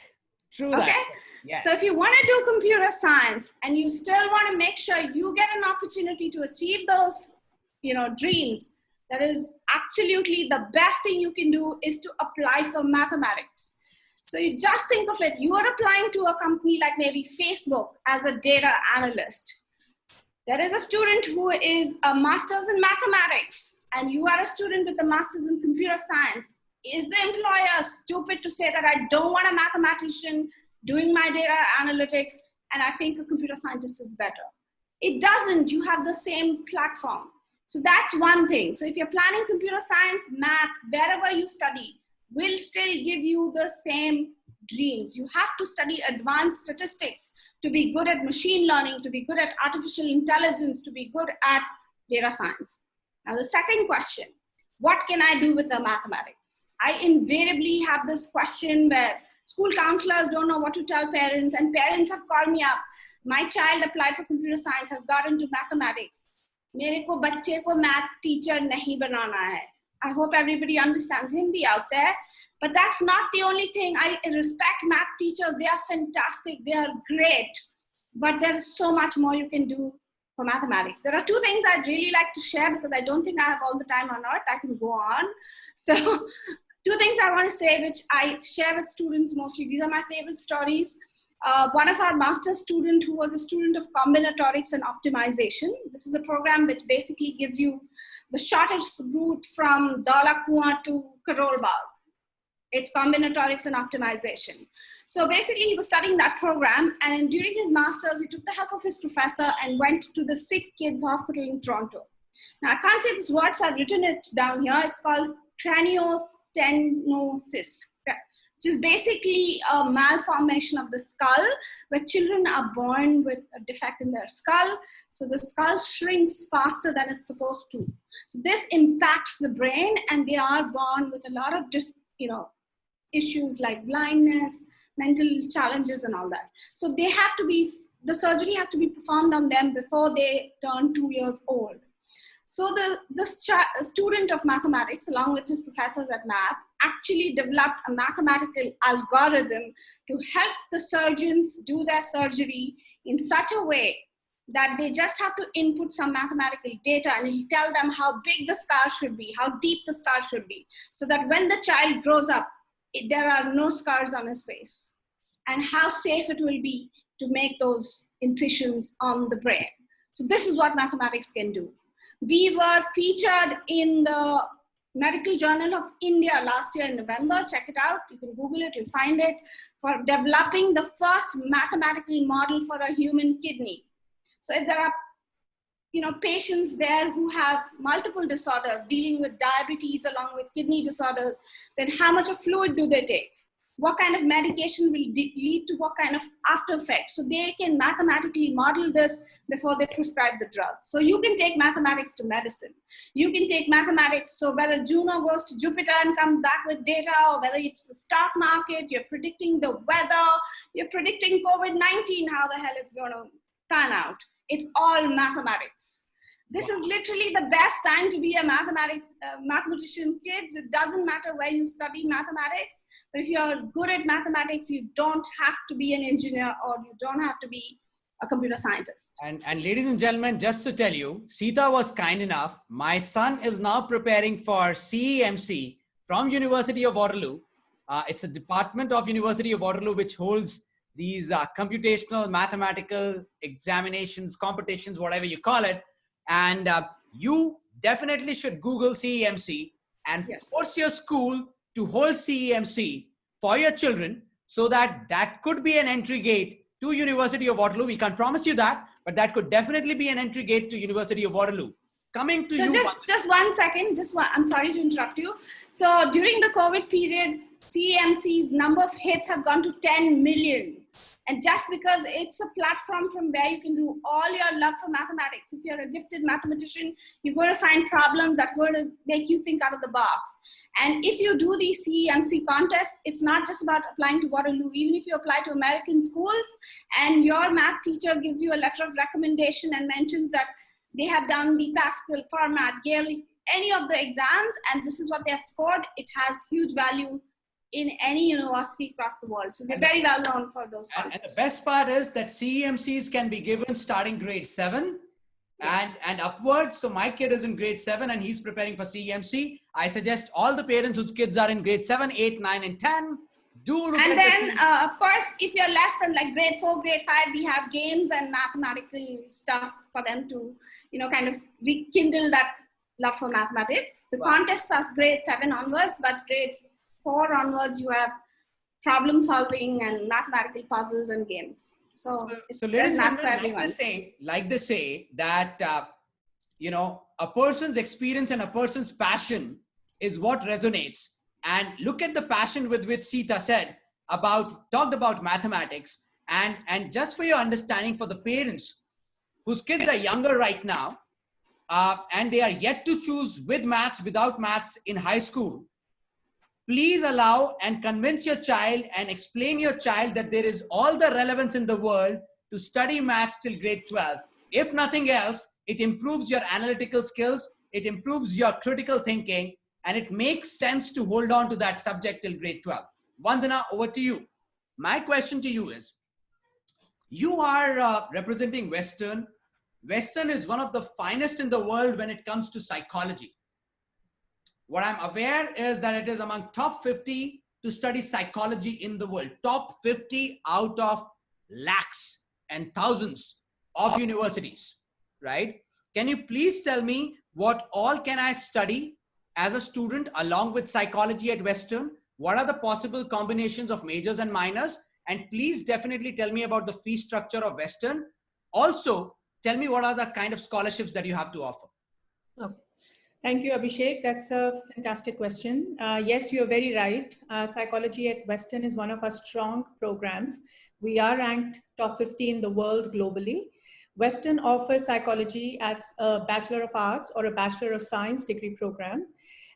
True Okay? that. Yes. So if you want to do computer science and you still want to make sure you get an opportunity to achieve those, dreams, that is absolutely the best thing you can do is to apply for mathematics. So you just think of it, you are applying to a company like maybe Facebook as a data analyst. There is a student who is a master's in mathematics and you are a student with a master's in computer science. Is the employer stupid to say that I don't want a mathematician doing my data analytics and I think a computer scientist is better? It doesn't. You have the same platform. So that's one thing. So if you're planning computer science, math, wherever you study, will still give you the same dreams. You have to study advanced statistics to be good at machine learning, to be good at artificial intelligence, to be good at data science. Now the second question, what can I do with the mathematics? I invariably have this question where school counselors don't know what to tell parents and parents have called me up. My child applied for computer science, has got into mathematics. मेरे को बच्चे को math teacher नहीं बनाना है. I hope everybody understands Hindi out there. But that's not the only thing. I respect math teachers. They are fantastic. They are great. But there is so much more you can do for mathematics. There are two things I'd really like to share because I don't think I have all the time on earth. I can go on. So two things I want to say, which I share with students mostly. These are my favorite stories. One of our master's student who was a student of combinatorics and optimization. This is a program which basically gives you the shortest route from Dawla Kuan to Karol Bagh. It's combinatorics and optimization. So basically he was studying that program and during his master's, he took the help of his professor and went to the Sick Kids Hospital in Toronto. Now I can't say this word, so I've written it down here. It's called craniostenosis, which is basically a malformation of the skull where children are born with a defect in their skull. So the skull shrinks faster than it's supposed to. So this impacts the brain and they are born with a lot of issues like blindness, mental challenges and all that. So they have to be, the surgery has to be performed on them before they turn 2 years old. So the student of mathematics, along with his professors at math, actually developed a mathematical algorithm to help the surgeons do their surgery in such a way that they just have to input some mathematical data and it'll tell them how big the scar should be, how deep the scar should be, so that when the child grows up, there are no scars on his face, and how safe it will be to make those incisions on the brain. So this is what mathematics can do. We were featured in the Medical Journal of India last year in November. Check it out. You can Google it, you'll find it, for developing the first mathematical model for a human kidney. So if there are patients there who have multiple disorders, dealing with diabetes along with kidney disorders, then how much of fluid do they take? What kind of medication will lead to what kind of after effect? So they can mathematically model this before they prescribe the drug. So you can take mathematics to medicine. You can take mathematics, so whether Juno goes to Jupiter and comes back with data, or whether it's the stock market, you're predicting the weather, you're predicting COVID-19, how the hell it's going to pan out. It's all mathematics. This is literally the best time to be a mathematician, kids. It doesn't matter where you study mathematics, but if you're good at mathematics, you don't have to be an engineer or you don't have to be a computer scientist. And ladies and gentlemen, just to tell you, Sita was kind enough. My son is now preparing for CEMC from University of Waterloo. It's a department of University of Waterloo which holds these computational mathematical examinations, competitions, whatever you call it. And you definitely should Google CEMC and force your school to hold CEMC for your children, so that could be an entry gate to University of Waterloo. We can't promise you that, but that could definitely be an entry gate to University of Waterloo. Coming to you. Just 1 second. I'm sorry to interrupt you. So during the COVID period, CEMC's number of hits have gone to 10 million. And just because it's a platform from where you can do all your love for mathematics, if you're a gifted mathematician, you're going to find problems that are going to make you think out of the box. And if you do these CEMC contests, it's not just about applying to Waterloo. Even if you apply to American schools and your math teacher gives you a letter of recommendation and mentions that they have done the Pascal, Fermat, Gale, any of the exams, and this is what they have scored, it has huge value in any university across the world. So they're very well known for those contests. And the best part is that CEMCs can be given starting grade 7 and upwards. So my kid is in grade 7 and he's preparing for CEMC. I suggest all the parents whose kids are in grade 7, 8, 9, and 10 do look and at then of course, if you're less than like grade 4, grade 5, we have games and mathematical stuff for them to, kind of rekindle that love for mathematics. The contests are grade 7 onwards, but grade 4 onwards, you have problem solving and mathematical puzzles and games. So ladies and gentlemen, like they say that, a person's experience and a person's passion is what resonates. And look at the passion with which Sita talked about mathematics. And just for your understanding, for the parents whose kids are younger right now, and they are yet to choose with maths, without maths in high school, please allow and convince your child and explain your child that there is all the relevance in the world to study maths till grade 12. If nothing else, it improves your analytical skills, it improves your critical thinking, and it makes sense to hold on to that subject till grade 12. Vandana, over to you. My question to you is, you are representing Western. Western is one of the finest in the world when it comes to psychology. What I'm aware is that it is among top 50 to study psychology in the world. Top 50 out of lakhs and thousands of universities, right? Can you please tell me what all can I study as a student along with psychology at Western? What are the possible combinations of majors and minors? And please definitely tell me about the fee structure of Western. Also, tell me what are the kind of scholarships that you have to offer. Okay. Thank you, Abhishek. That's a fantastic question. Yes, you're very right. Psychology at Western is one of our strong programs. We are ranked top 50 in the world globally. Western offers psychology as a Bachelor of Arts or a Bachelor of Science degree program.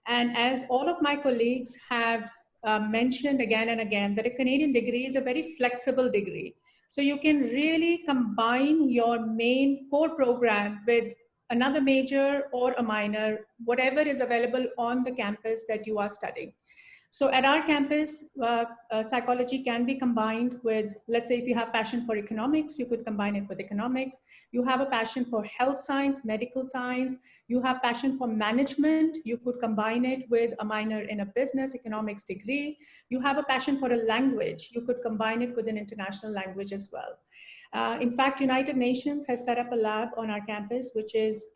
And as all of my colleagues have mentioned again and again, that a Canadian degree is a very flexible degree. So you can really combine your main core program with another major or a minor, whatever is available on the campus that you are studying. So at our campus, psychology can be combined with, let's say if you have passion for economics, you could combine it with economics. You have a passion for health science, medical science. You have passion for management. You could combine it with a minor in a business economics degree. You have a passion for a language. You could combine it with an international language as well. In fact, United Nations has set up a lab on our campus, which is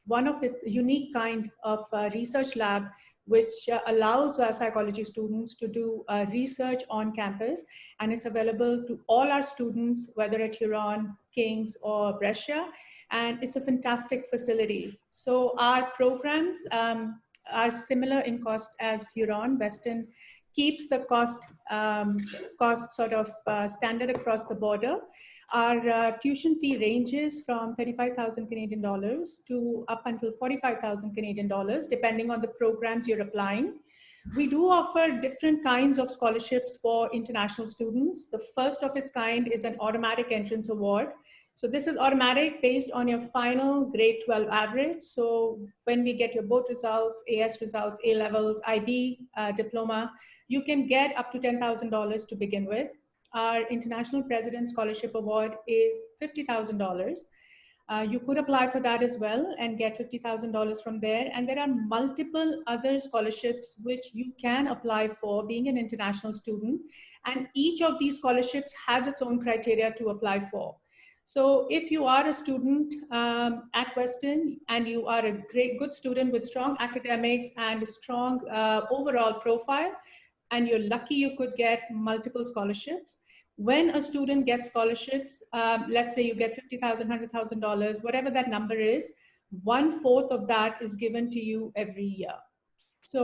one of its unique kind of research lab, which allows our psychology students to do research on campus. And it's available to all our students, whether at Huron, King's, or Brescia. And it's a fantastic facility. So our programs are similar in cost as Huron. Western keeps the cost sort of standard across the border. Our tuition fee ranges from 35,000 Canadian dollars to up until 45,000 Canadian dollars, depending on the programs you're applying. We do offer different kinds of scholarships for international students. The first of its kind is an automatic entrance award. So this is automatic based on your final grade 12 average. So when we get your board results, AS results, A levels, IB diploma, you can get up to $10,000 to begin with. Our International President Scholarship Award is $50,000. You could apply for that as well and get $50,000 from there. And there are multiple other scholarships which you can apply for being an international student. And each of these scholarships has its own criteria to apply for. So if you are a student at Western and you are a good student with strong academics and a strong overall profile, and you're lucky you could get multiple scholarships. When a student gets scholarships, let's say you get $50,000, $100,000, whatever that number is, 1/4 of that is given to you every year. So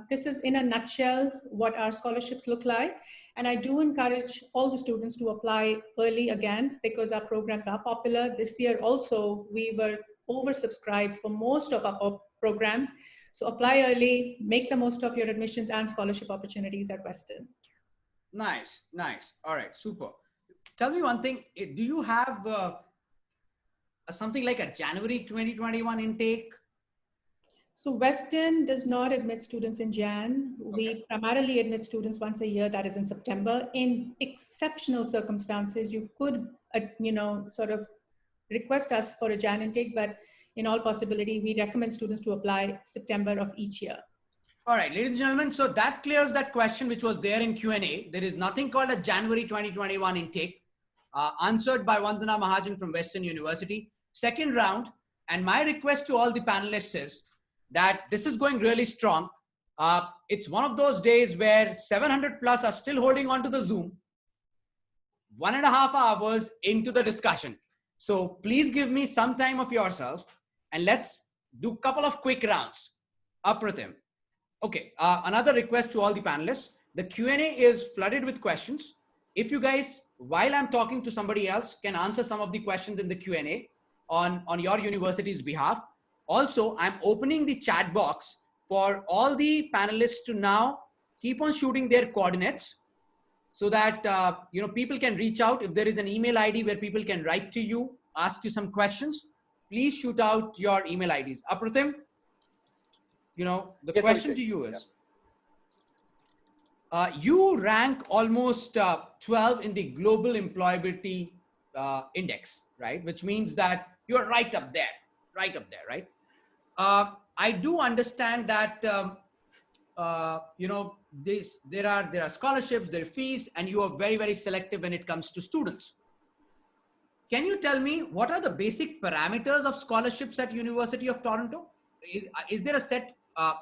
this is in a nutshell what our scholarships look like. And I do encourage all the students to apply early again because our programs are popular. This year also, we were oversubscribed for most of our programs. So apply early, make the most of your admissions and scholarship opportunities at Western. Nice, nice. All right, super. Tell me one thing. Do you have something like a January 2021 intake? So Western does not admit students in Jan. We primarily admit students once a year, that is in September. In exceptional circumstances, you could, sort of request us for a Jan intake, but in all possibility, we recommend students to apply September of each year. All right, ladies and gentlemen, so that clears that question which was there in Q&A. There is nothing called a January 2021 intake, answered by Vandana Mahajan from Western University. Second round, and my request to all the panelists is that this is going really strong. It's one of those days where 700 plus are still holding on to the Zoom, 1.5 hours into the discussion. So please give me some time of yourself and let's do a couple of quick rounds. Apratim. Okay, another request to all the panelists. The Q&A is flooded with questions. If you guys, while I'm talking to somebody else, can answer some of the questions in the Q&A on your university's behalf. Also, I'm opening the chat box for all the panelists to now keep on shooting their coordinates so that people can reach out. If there is an email ID where people can write to you, ask you some questions, please shoot out your email IDs. Apratim, the question to you is, you rank almost 12 in the global employability index, right? Which means that you're right up there, right? I do understand that, there are scholarships, there are fees, and you are very, very selective when it comes to students. Can you tell me what are the basic parameters of scholarships at University of Toronto? Is there a set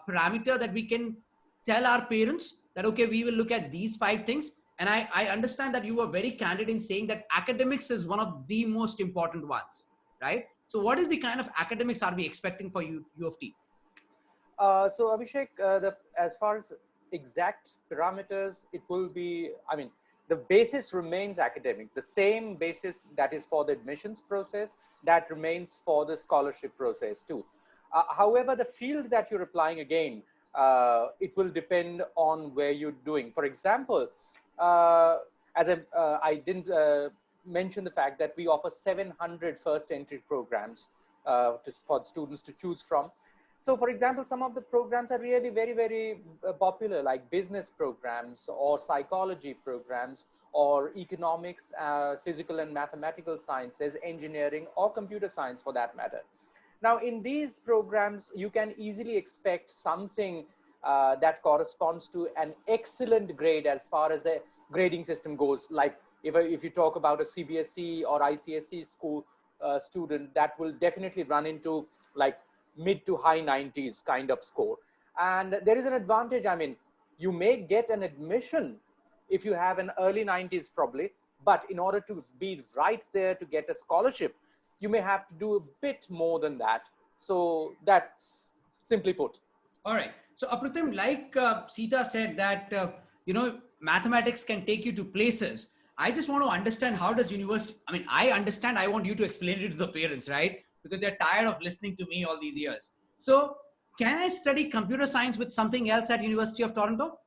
parameter that we can tell our parents that, okay, we will look at these 5 things? And I understand that you were very candid in saying that academics is one of the most important ones, right? So what is the kind of academics are we expecting for U of T? So Abhishek, as far as exact parameters, it will be, the basis remains academic. The same basis that is for the admissions process, that remains for the scholarship process too. However, the field that you're applying again, it will depend on where you're doing. For example, as I didn't mention the fact that we offer 700 first entry programs for students to choose from. So for example, some of the programs are really very, very popular, like business programs or psychology programs or economics, physical and mathematical sciences, engineering, or computer science for that matter. Now, in these programs, you can easily expect something that corresponds to an excellent grade as far as the grading system goes. Like if you talk about a CBSE or ICSE school student, that will definitely run into like mid to high 90s kind of score. And there is an advantage. You may get an admission if you have an early 90s probably, but in order to be right there to get a scholarship, you may have to do a bit more than that. So that's simply put. All right. So Apratim, like Sita said that, mathematics can take you to places. I just want to understand, how does university, I understand, I want you to explain it to the parents, right? Because they're tired of listening to me all these years. So can I study computer science with something else at University of Toronto?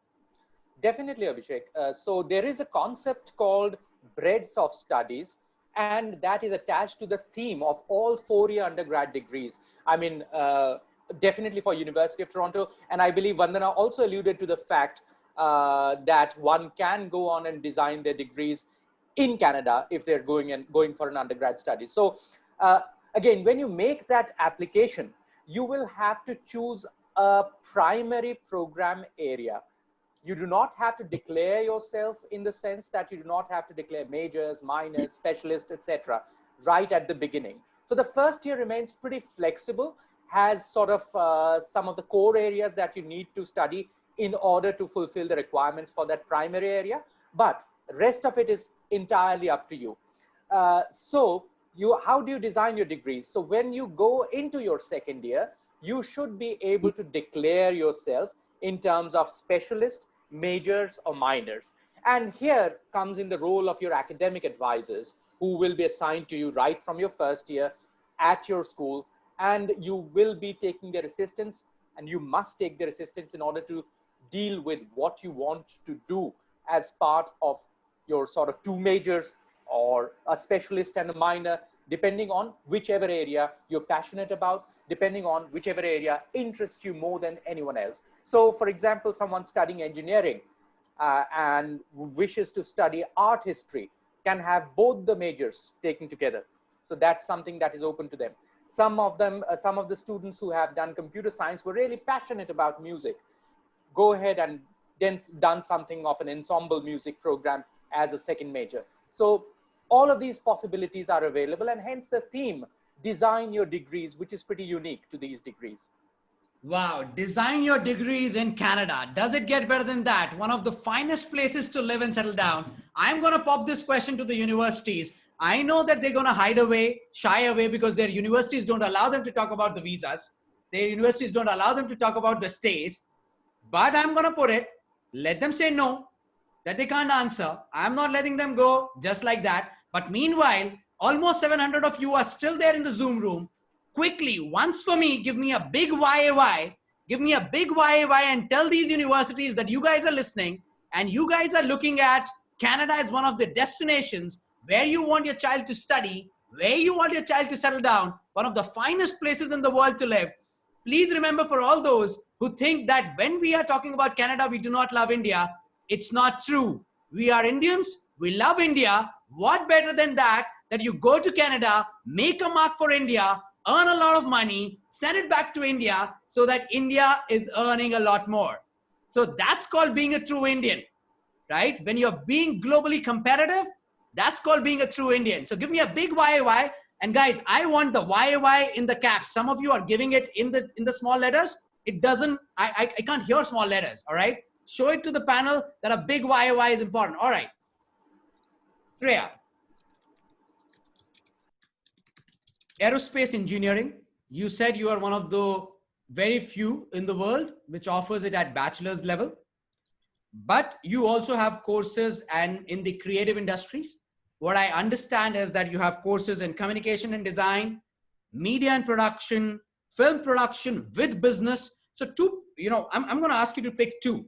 Definitely, Abhishek. So there is a concept called breadth of studies, and that is attached to the theme of all 4-year undergrad degrees. Definitely for University of Toronto. And I believe Vandana also alluded to the fact that one can go on and design their degrees in Canada if they're going for an undergrad study. So again, when you make that application, you will have to choose a primary program area. You do not have to declare yourself in the sense that you do not have to declare majors, minors, specialists, etc. right at the beginning. So the first year remains pretty flexible, has sort of some of the core areas that you need to study in order to fulfill the requirements for that primary area, but the rest of it is entirely up to you. How do you design your degrees? So when you go into your second year, you should be able to declare yourself in terms of specialist, majors, or minors. And here comes in the role of your academic advisors, who will be assigned to you right from your first year at your school. And you will be taking their assistance, and you must take their assistance in order to deal with what you want to do as part of your sort of two majors or a specialist and a minor, depending on whichever area you're passionate about, depending on whichever area interests you more than anyone else. So for example, someone studying engineering and wishes to study art history can have both the majors taken together. So that's something that is open to them. Some of them, some of the students who have done computer science were really passionate about music. Go ahead and then done something of an ensemble music program as a second major. So all of these possibilities are available, and hence the theme, design your degrees, which is pretty unique to these degrees. Wow, design your degrees in Canada. Does it get better than that? One of the finest places to live and settle down. I'm going to pop this question to the universities. I know that they're going to hide away, shy away, because their universities don't allow them to talk about the visas. Their universities don't allow them to talk about the stays. But I'm going to put it, let them say no, that they can't answer. I'm not letting them go just like that. But meanwhile, almost 700 of you are still there in the Zoom room. Quickly, once for me, give me a big YAY, give me a big YAY and tell these universities that you guys are listening and you guys are looking at Canada as one of the destinations where you want your child to study, where you want your child to settle down, one of the finest places in the world to live. Please remember, for all those who think that when we are talking about Canada, we do not love India, it's not true. We are Indians, we love India. What better than that, that you go to Canada, make a mark for India, earn a lot of money, send it back to India so that India is earning a lot more. So that's called being a true Indian, right? When you're being globally competitive, that's called being a true Indian. So give me a big YY. And guys, I want the YY in the caps. Some of you are giving it in the small letters. It doesn't, I can't hear small letters, all right? Show it to the panel that a big YY is important. All right. Shreya. Aerospace engineering. You said you are one of the very few in the world which offers it at bachelor's level. But you also have courses and in the creative industries. What I understand is that you have courses in communication and design, media and production, film production with business. So two, I'm going to ask you to pick two,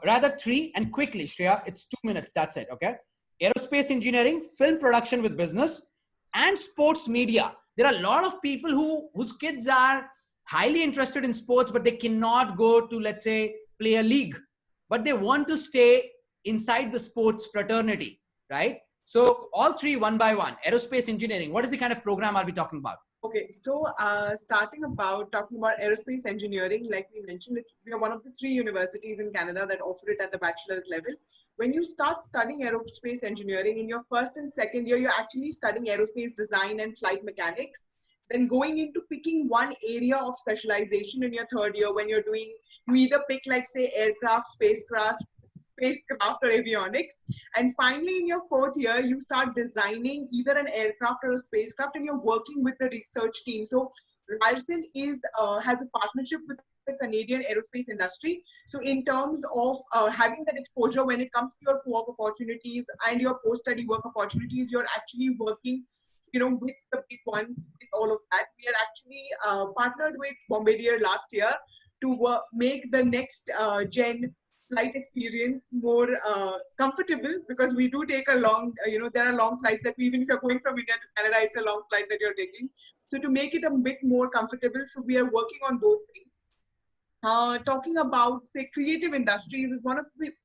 rather three, and quickly, Shreya, it's 2 minutes. That's it. Okay. Aerospace engineering, film production with business, and sports media. There are a lot of people whose kids are highly interested in sports, but they cannot go to, let's say, play a league, but they want to stay inside the sports fraternity, right? So all three, one by one. Aerospace engineering, what is the kind of program are we talking about? Okay, so talking about aerospace engineering, like we mentioned, we are one of the 3 universities in Canada that offer it at the bachelor's level. When you start studying aerospace engineering in your first and second year, you're actually studying aerospace design and flight mechanics. Then going into picking one area of specialization in your third year, when you either pick, like, say, aircraft, spacecraft or avionics. And finally, in your fourth year, you start designing either an aircraft or a spacecraft, and you're working with the research team. So Ryerson has a partnership with the Canadian aerospace industry. So in terms of having that exposure when it comes to your co-op opportunities and your post-study work opportunities, you're actually working with the big ones, with all of that. We are actually partnered with Bombardier last year to make the next gen flight experience more comfortable, because we do take a long, there are long flights that even if you're going from India to Canada, it's a long flight that you're taking. So to make it a bit more comfortable, so we are working on those things. Talking about, say, creative industries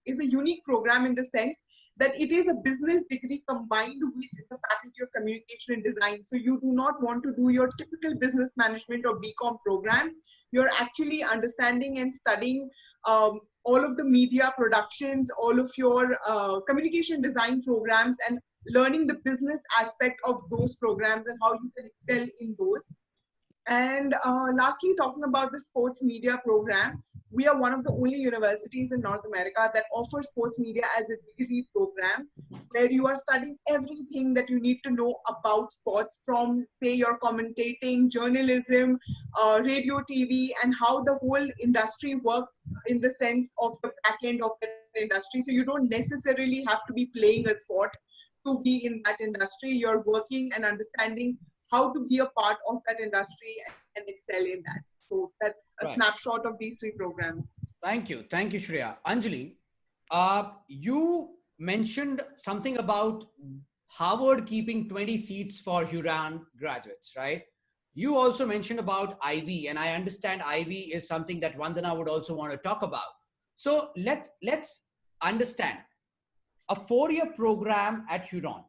is a unique program in the sense that it is a business degree combined with the Faculty of Communication and Design. So you do not want to do your typical business management or BCom programs. You're actually understanding and studying all of the media productions, all of your communication design programs, and learning the business aspect of those programs and how you can excel in those. And lastly, talking about the sports media program, we are one of the only universities in North America that offers sports media as a degree program, where you are studying everything that you need to know about sports, from, say, your commentating, journalism, radio, TV, and how the whole industry works in the sense of the back end of the industry. So you don't necessarily have to be playing a sport to be in that industry. You're working and understanding how to be a part of that industry and excel in that. So that's a snapshot of these 3 programs. Thank you. Thank you, Shreya. Anjali, you mentioned something about Harvard keeping 20 seats for Huron graduates, right? You also mentioned about Ivy, and I understand Ivy is something that Vandana would also want to talk about. So let's understand a 4-year program at Huron,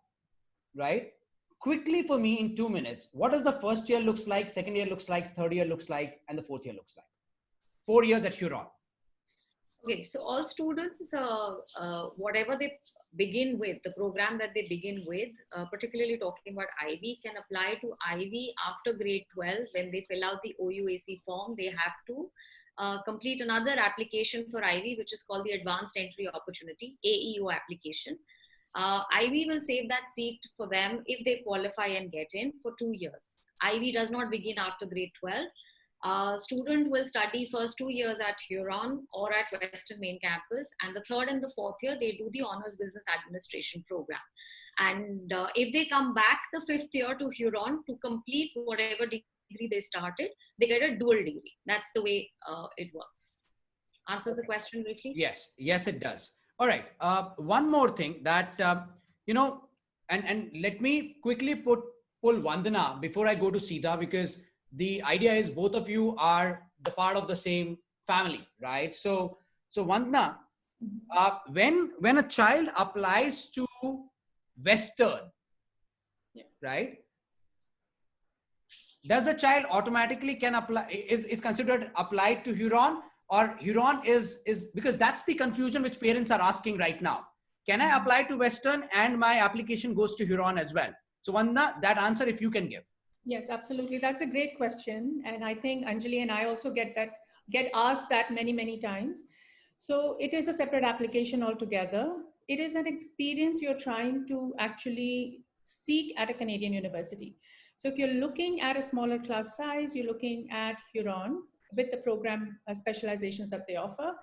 right? Quickly for me in 2 minutes, what does the first year looks like, second year looks like, third year looks like, and the fourth year looks like? 4 years at Huron. Okay, so all students, whatever they begin with, the program that they begin with, particularly talking about Ivy, can apply to Ivy after grade 12. When they fill out the OUAC form, they have to complete another application for Ivy, which is called the Advanced Entry Opportunity, AEO application. Ivy will save that seat for them if they qualify and get in for 2 years. Ivy does not begin after grade 12. Student will study first 2 years at Huron or at Western Main Campus, and the third and the fourth year they do the Honors Business Administration program. And if they come back the 5th year to Huron to complete whatever degree they started, they get a dual degree. That's the way it works. Answers the question briefly? Yes, yes, it does. All right. One more thing that, and let me quickly pull Vandana before I go to Sita, because the idea is both of you are the part of the same family, right? So Vandana, when a child applies to Western, right? Does the child automatically can apply, is considered applied to Huron? Or Huron is because that's the confusion which parents are asking right now. Can I apply to Western and my application goes to Huron as well? So Vandana, that answer if you can give. Yes, absolutely. That's a great question. And I think Anjali and I also get asked that many times. So it is a separate application altogether. It is an experience you're trying to actually seek at a Canadian university. So if you're looking at a smaller class size, you're looking at Huron with the program specializations that they offer.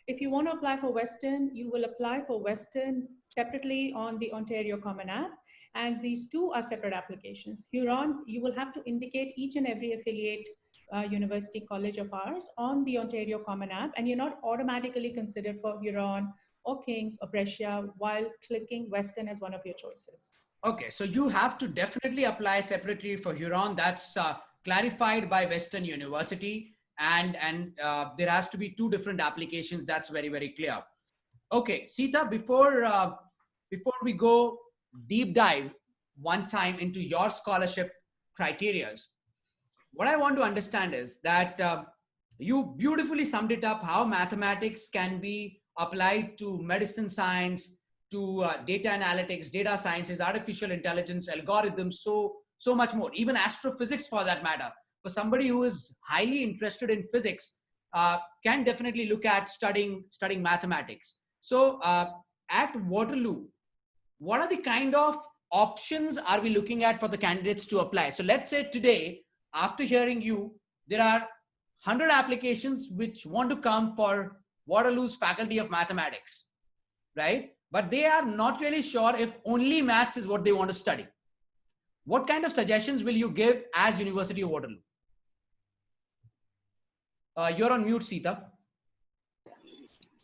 If you want to apply for Western, you will apply for Western separately on the Ontario Common App. And these 2 are separate applications. Huron, you will have to indicate each and every affiliate university college of ours on the Ontario Common App, and you're not automatically considered for Huron or King's or Brescia while clicking Western as one of your choices. Okay, so you have to definitely apply separately for Huron. That's clarified by Western University. And there has to be 2 different applications. That's very, very clear. Okay, Sita, before we go deep dive one time into your scholarship criteria, what I want to understand is that you beautifully summed it up, how mathematics can be applied to medicine science, to data analytics, data sciences, artificial intelligence, algorithms, so much more, even astrophysics for that matter. For somebody who is highly interested in physics, can definitely look at studying mathematics. So at Waterloo, what are the kind of options are we looking at for the candidates to apply? So let's say today, after hearing you, there are 100 applications which want to come for Waterloo's Faculty of Mathematics, right? But they are not really sure if only maths is what they want to study. What kind of suggestions will you give as University of Waterloo? You're on mute, Sita.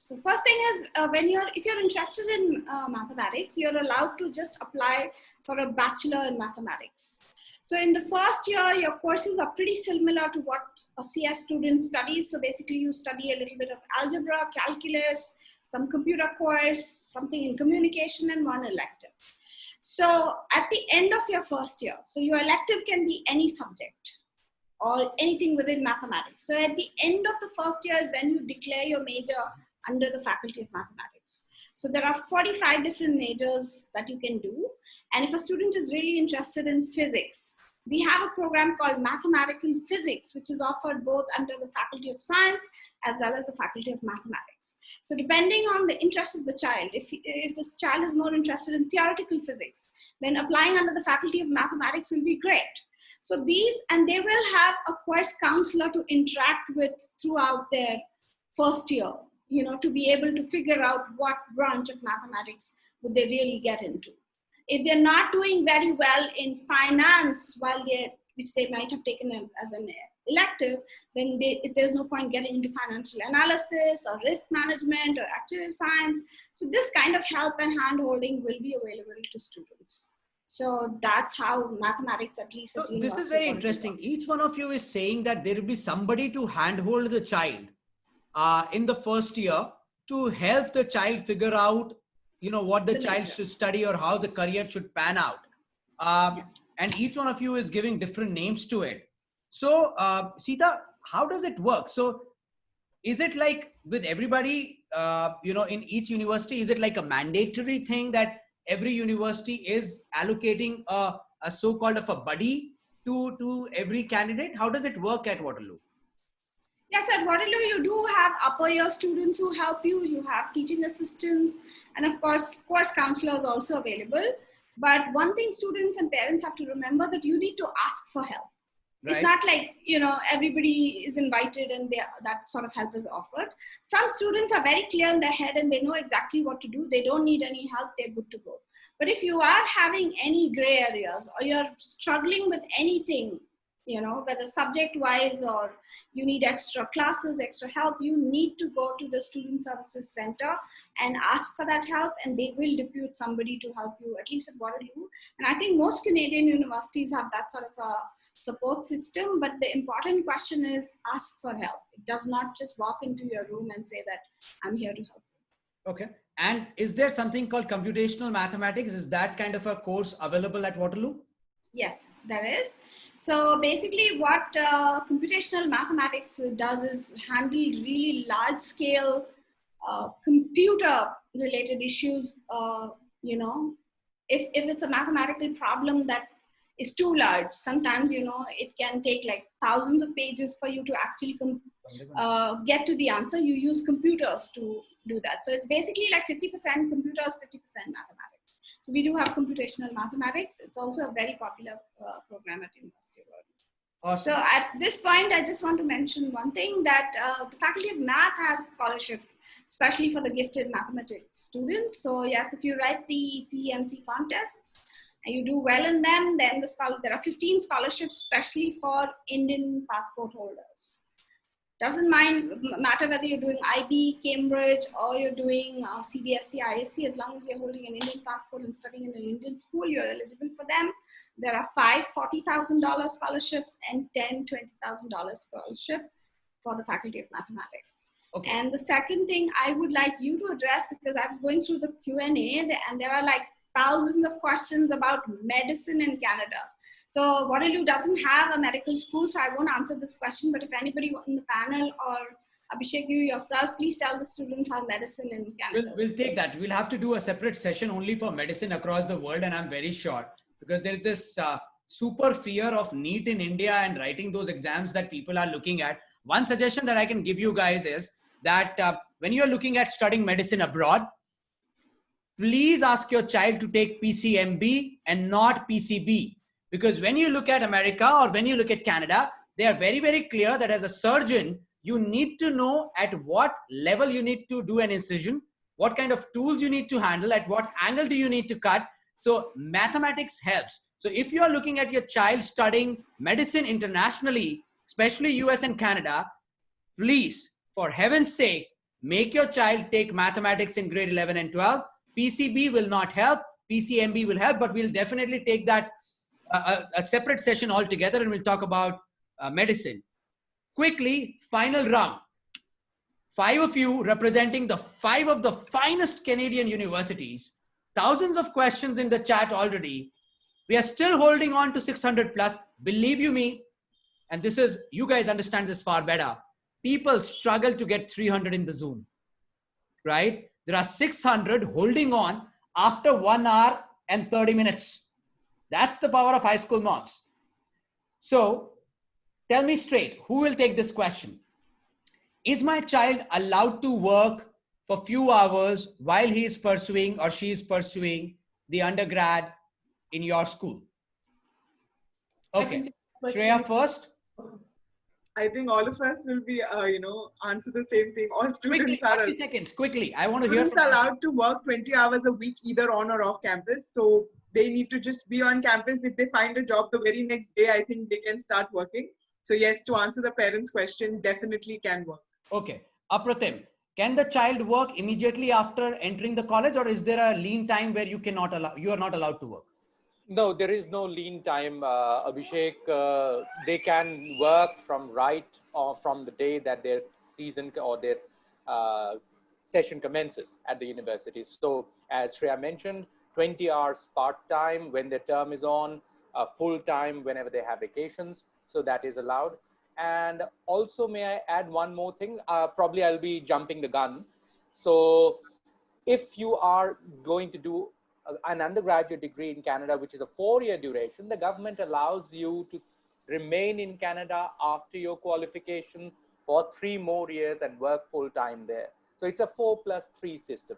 So first thing is, if you're interested in mathematics, you're allowed to just apply for a bachelor in mathematics. So in the first year, your courses are pretty similar to what a CS student studies. So basically you study a little bit of algebra, calculus, some computer course, something in communication, and 1 elective. So at the end of your first year, so your elective can be any subject or anything within mathematics. So at the end of the first year is when you declare your major under the Faculty of Mathematics. So there are 45 different majors that you can do. And if a student is really interested in physics, We have a program called Mathematical Physics, which is offered both under the Faculty of Science as well as the Faculty of Mathematics. So depending on the interest of the child, if this child is more interested in theoretical physics, then applying under the Faculty of Mathematics will be great. So and they will have a course counselor to interact with throughout their first year, to be able to figure out what branch of mathematics would they really get into. If they're not doing very well in finance which they might have taken as an elective, then there's no point getting into financial analysis or risk management or actuarial science. So this kind of help and hand-holding will be available to students. So that's how mathematics, at least at this is very interesting. Works. Each one of you is saying that there will be somebody to handhold the child in the first year to help the child figure out what the child should study or how the career should pan out. And each one of you is giving different names to it. So, Sita, how does it work? So, is it like with everybody, in each university, is it like a mandatory thing that every university is allocating a so-called of a buddy to every candidate? How does it work at Waterloo? Yes, at Waterloo, you do have upper year students who help you. You have teaching assistants, and of course counselors also available. But one thing students and parents have to remember, that you need to ask for help. Right. It's not like, everybody is invited and that sort of help is offered. Some students are very clear in their head and they know exactly what to do. They don't need any help. They're good to go. But if you are having any gray areas, or you're struggling with anything, whether subject wise, or you need extra classes, extra help, you need to go to the Student Services Center and ask for that help, and they will depute somebody to help you, at least at Waterloo. And I think most Canadian universities have that sort of a support system, but the important question is ask for help. It does not just walk into your room and say that I'm here to help you. Okay. And is there something called computational mathematics? Is that kind of a course available at Waterloo? Yes, there is. So basically what computational mathematics does is handle really large scale computer related issues. If it's a mathematical problem that is too large, sometimes, it can take like thousands of pages for you to actually get to the answer. You use computers to do that. So it's basically like 50% computers, 50% mathematics. So we do have computational mathematics. It's also a very popular program at University of Waterloo. Awesome. So at this point, I just want to mention one thing, that the Faculty of Math has scholarships, especially for the gifted mathematics students. So yes, if you write the CEMC contests and you do well in them, then there are 15 scholarships, especially for Indian passport holders. Doesn't matter whether you're doing IB, Cambridge, or you're doing CBSE, ISC, as long as you're holding an Indian passport and studying in an Indian school, you're eligible for them. There are 5 $40,000 scholarships and 10 $20,000 scholarship for the Faculty of Mathematics. Okay. And the second thing I would like you to address, because I was going through the Q&A and there are like thousands of questions about medicine in Canada. So Waterloo doesn't have a medical school, so I won't answer this question, but if anybody in the panel or Abhishek, you yourself, please tell the students how medicine in Canada. We'll take that. We'll have to do a separate session only for medicine across the world, and I'm very sure, because there is this super fear of NEET in India and writing those exams that people are looking at. One suggestion that I can give you guys is that when you're looking at studying medicine abroad, please ask your child to take PCMB and not PCB. Because when you look at America or when you look at Canada, they are very, very clear that as a surgeon, you need to know at what level you need to do an incision, what kind of tools you need to handle, at what angle do you need to cut. So mathematics helps. So if you are looking at your child studying medicine internationally, especially US and Canada, please, for heaven's sake, make your child take mathematics in grade 11 and 12. PCB will not help, PCMB will help, but we'll definitely take that a separate session altogether, and we'll talk about medicine. Quickly, final round. 5 of you representing the 5 of the finest Canadian universities. Thousands of questions in the chat already. We are still holding on to 600 plus. Believe you me, and this is, you guys understand this far better. People struggle to get 300 in the Zoom, right? There are 600 holding on after 1 hour and 30 minutes. That's the power of high school moms. So tell me straight, who will take this question? Is my child allowed to work for few hours while he is pursuing or she is pursuing the undergrad in your school? Okay, Shreya first. I think all of us will be, answer the same thing. All students Quickly, are 30 seconds, quickly. I want to hear students from are you. allowed to work 20 hours a week, either on or off campus. So they need to just be on campus. If they find a job the very next day, I think they can start working. So yes, to answer the parents' question, definitely can work. Okay, Apratim, can the child work immediately after entering the college, or is there a lean time where you are not allowed to work? No, there is no lean time, Abhishek. They can work from from the day that their season or their session commences at the university. So, as Shreya mentioned, 20 hours part-time when their term is on, full-time whenever they have vacations. So that is allowed. And also, may I add one more thing? Probably I'll be jumping the gun. So, if you are going to do an undergraduate degree in Canada, which is a 4-year duration, the government allows you to remain in Canada after your qualification for 3 more years and work full time there. So it's a 4+3 system.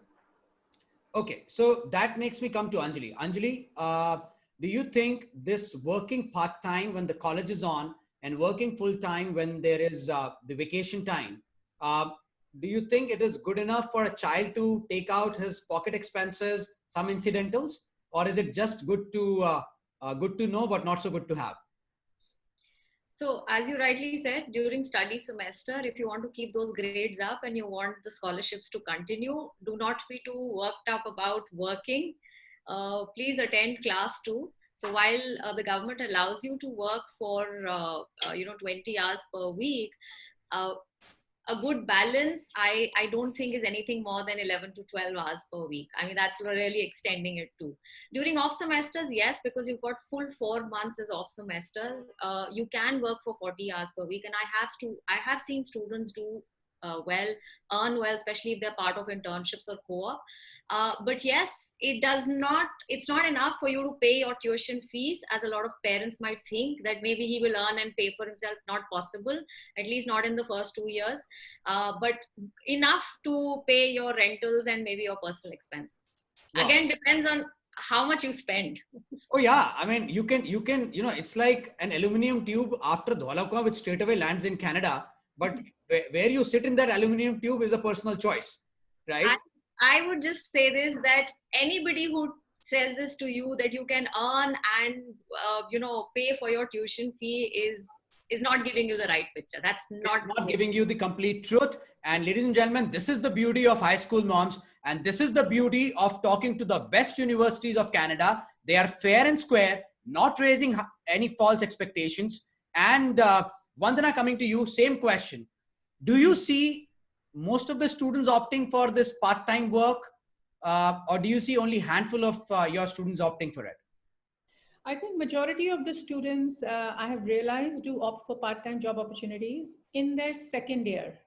Okay, so that makes me come to Anjali. Anjali, do you think this working part-time when the college is on and working full-time when there is the vacation time, do you think it is good enough for a child to take out his pocket expenses, some incidentals, or is it just good to know but not so good to have? So as you rightly said, during study semester, if you want to keep those grades up and you want the scholarships to continue, do not be too worked up about working. Please attend class 2. So while the government allows you to work for 20 hours per week, a good balance, I don't think is anything more than 11 to 12 hours per week. I mean, that's really extending it to. During off semesters, yes, because you've got full 4 months as off semester, you can work for 40 hours per week. And I have seen students do earn well, especially if they're part of internships or co-op. But yes, it's not enough for you to pay your tuition fees, as a lot of parents might think that maybe he will earn and pay for himself. Not possible, at least not in the first 2 years, but enough to pay your rentals and maybe your personal expenses. Wow. Again, depends on how much you spend. Oh yeah, I mean, you can, it's like an aluminum tube after Dholakwa, which straight away lands in Canada. But where you sit in that aluminum tube is a personal choice, right? I would just say this, that anybody who says this to you, that you can earn and pay for your tuition fee, is not giving you the right picture. That's not giving you the complete truth. And ladies and gentlemen, this is the beauty of High School Moms, and this is the beauty of talking to the best universities of Canada. They are fair and square, not raising any false expectations. And Vandana, coming to you, same question. Do you see most of the students opting for this part-time work, or do you see only a handful of your students opting for it? I think majority of the students, I have realized, do opt for part-time job opportunities in their second year.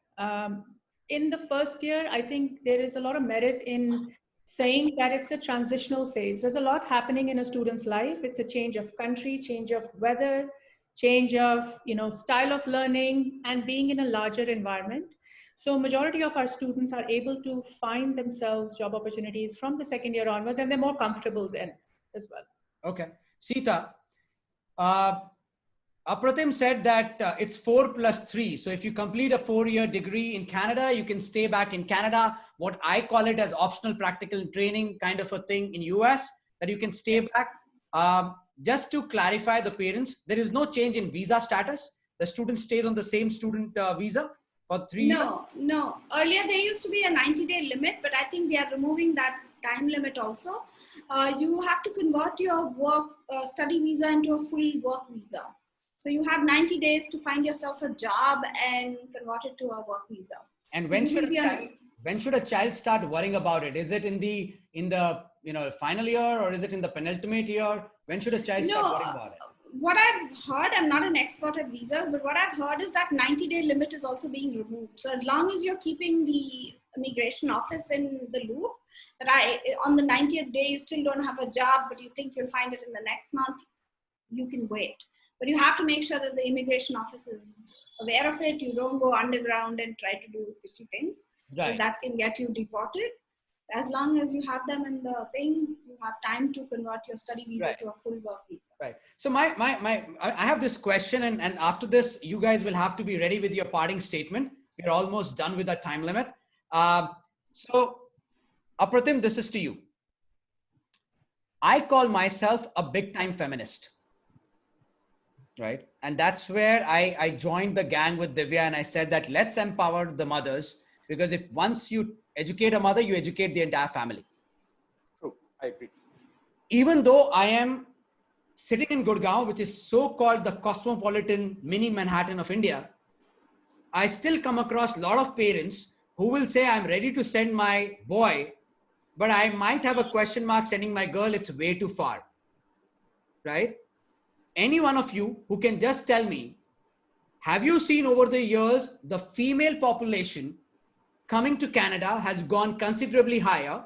In the first year, I think there is a lot of merit in saying that it's a transitional phase. There's a lot happening in a student's life. It's a change of country, change of weather, change of style of learning, and being in a larger environment. So majority of our students are able to find themselves job opportunities from the second year onwards, and they're more comfortable then as well. Okay. Sita, Apratim said that it's 4+3. So if you complete a 4-year degree in Canada, you can stay back in Canada. What I call it as optional practical training kind of a thing in US, that you can stay back. Just to clarify the parents, there is no change in visa status. The student stays on the same student visa for 3 years? No. Earlier there used to be a 90-day limit, but I think they are removing that time limit also. You have to convert your work study visa into a full work visa. So you have 90 days to find yourself a job and convert it to a work visa. And when should a child start worrying about it? Is it in the final year, or is it in the penultimate year? When should a child start worrying about it? What I've heard, I'm not an expert at visas, but what I've heard is that 90-day limit is also being removed. So as long as you're keeping the immigration office in the loop, that on the 90th day you still don't have a job, but you think you'll find it in the next month, you can wait. But you have to make sure that the immigration office is aware of it. You don't go underground and try to do fishy things, because Right. that can get you deported. As long as you have them in the thing, you have time to convert your study visa Right. to a full work visa. Right. So I have this question, and after this, you guys will have to be ready with your parting statement. We're almost done with our time limit. So Apratim, this is to you. I call myself a big time feminist, right? And that's where I joined the gang with Divya, and I said that let's empower the mothers, because if once you educate a mother, you educate the entire family. True, I agree. Even though I am sitting in Gurgaon, which is so-called the cosmopolitan mini Manhattan of India, I still come across a lot of parents who will say, I'm ready to send my boy, but I might have a question mark sending my girl, it's way too far, right? Any one of you who can just tell me, have you seen over the years, the female population coming to Canada has gone considerably higher?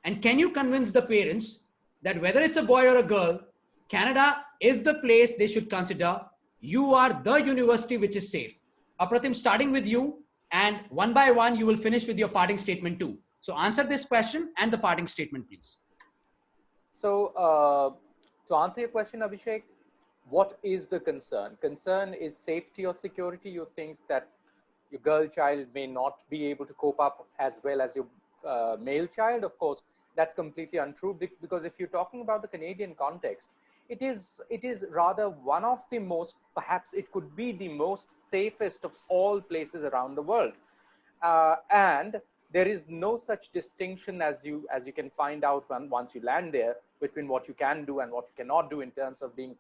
And can you convince the parents that whether it's a boy or a girl, Canada is the place they should consider? You are the university which is safe. Apratim, starting with you, and one by one, you will finish with your parting statement too. So answer this question and the parting statement, please. So to answer your question, Abhishek, what is the concern? Concern is safety or security. You think that your girl child may not be able to cope up as well as your male child? Of course, that's completely untrue, because if you're talking about the Canadian context, it is rather one of the most, perhaps it could be the most safest of all places around the world. And there is no such distinction as you can find out once you land there, between what you can do and what you cannot do in terms of being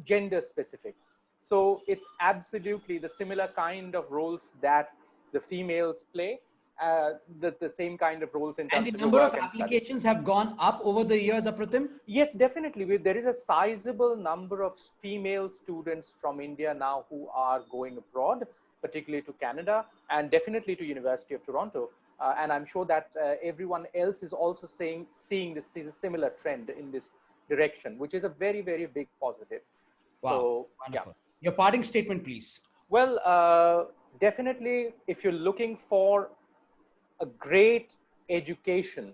gender specific. So it's absolutely the similar kind of roles that the females play, the same kind of roles in And terms the of your number of work and studies. applications have gone up over the years, Apratim? Yes, definitely. There is a sizable number of female students from India now who are going abroad, particularly to Canada and definitely to University of Toronto. And I'm sure that everyone else is also seeing this similar trend in this direction, which is a very, very big positive. Wow, So, wonderful. yeah. Your parting statement, please. Well, definitely, if you're looking for a great education,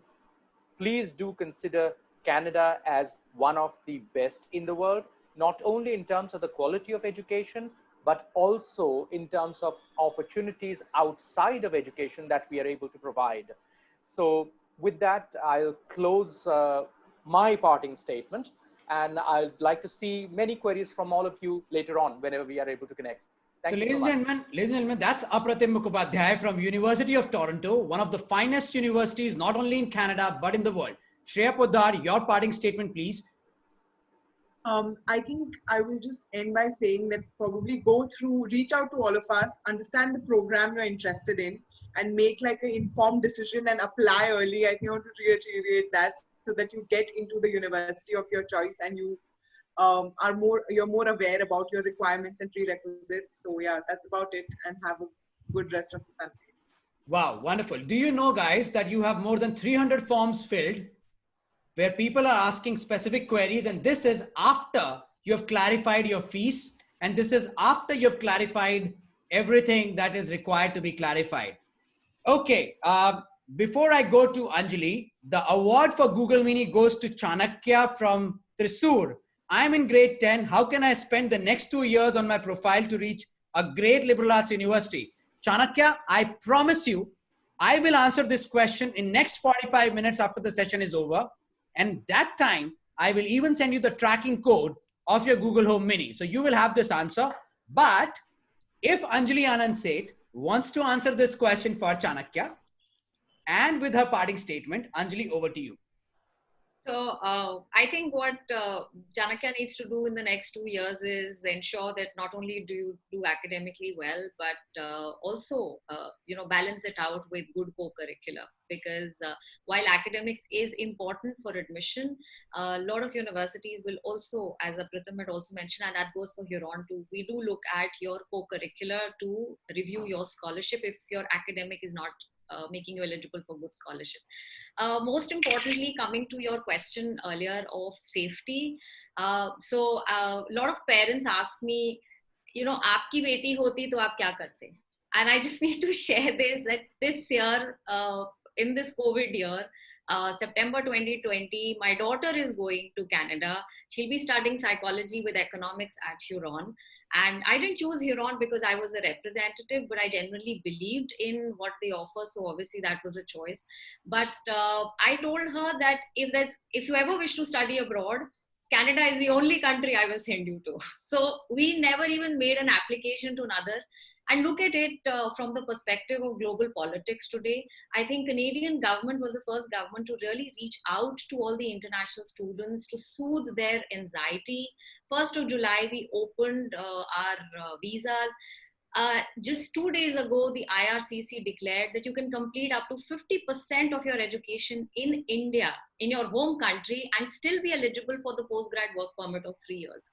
please do consider Canada as one of the best in the world, not only in terms of the quality of education, but also in terms of opportunities outside of education that we are able to provide. So with that, I'll close my parting statement, and I'd like to see many queries from all of you later on whenever we are able to connect. Thank you so much. Ladies and gentlemen, that's Apratim Mukhopadhyay from University of Toronto, one of the finest universities, not only in Canada, but in the world. Shreya Poddar, your parting statement, please. I think I will just end by saying that probably reach out to all of us, understand the program you're interested in, and make like an informed decision and apply early. I think I want to reiterate that, so that you get into the university of your choice and you you're more aware about your requirements and prerequisites. So yeah, that's about it, and have a good rest of the Sunday. Wow, wonderful. Do you know, guys, that you have more than 300 forms filled where people are asking specific queries, and this is after you have clarified your fees, and this is after you've clarified everything that is required to be clarified. Okay, before I go to Anjali, the award for Google Mini goes to Chanakya from Thrissur. I'm in grade 10. How can I spend the next 2 years on my profile to reach a great liberal arts university? Chanakya, I promise you, I will answer this question in next 45 minutes after the session is over. And that time, I will even send you the tracking code of your Google Home Mini. So you will have this answer. But if Anjali Anand Seth wants to answer this question for Chanakya, and with her parting statement, Anjali, over to you. So I think what Chanakya needs to do in the next 2 years is ensure that not only do you do academically well, but also balance it out with good co-curricular. Because while academics is important for admission, a lot of universities will also, as Apratim had also mentioned, and that goes for Huron too, we do look at your co-curricular to review your scholarship if your academic is not making you eligible for good scholarship. Most importantly, coming to your question earlier of safety. So a lot of parents ask me, aapki beti hoti to aap kya karte? And I just need to share this, that this year, in this COVID year, September 2020, my daughter is going to Canada. She'll be studying psychology with economics at Huron. And I didn't choose Huron because I was a representative, but I genuinely believed in what they offer. So obviously that was a choice. But I told her that if you ever wish to study abroad, Canada is the only country I will send you to. So we never even made an application to another. And look at it from the perspective of global politics today. I think Canadian government was the first government to really reach out to all the international students to soothe their anxiety. 1st of July, we opened our visas. Just 2 days ago, the IRCC declared that you can complete up to 50% of your education in India, in your home country, and still be eligible for the postgrad work permit of 3 years.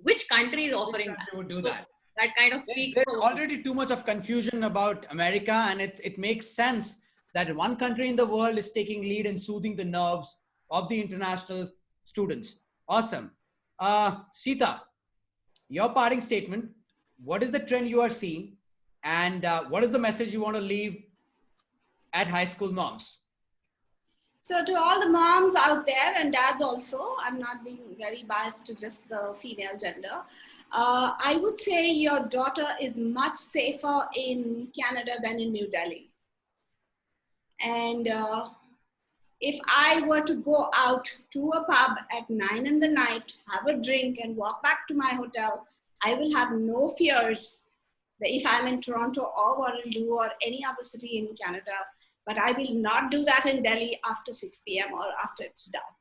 Which country is offering that? Would do that. That kind of speaks. There's already too much of confusion about America, and it makes sense that one country in the world is taking lead in soothing the nerves of the international students. Awesome. Sita, your parting statement. What is the trend you are seeing, and what is the message you want to leave at High School Moms? So to all the moms out there and dads also, I'm not being very biased to just the female gender. I would say your daughter is much safer in Canada than in New Delhi. And if I were to go out to a pub at 9 in the night, have a drink and walk back to my hotel, I will have no fears that if I'm in Toronto or Waterloo or any other city in Canada. But I will not do that in Delhi after 6 p.m. or after it's dark.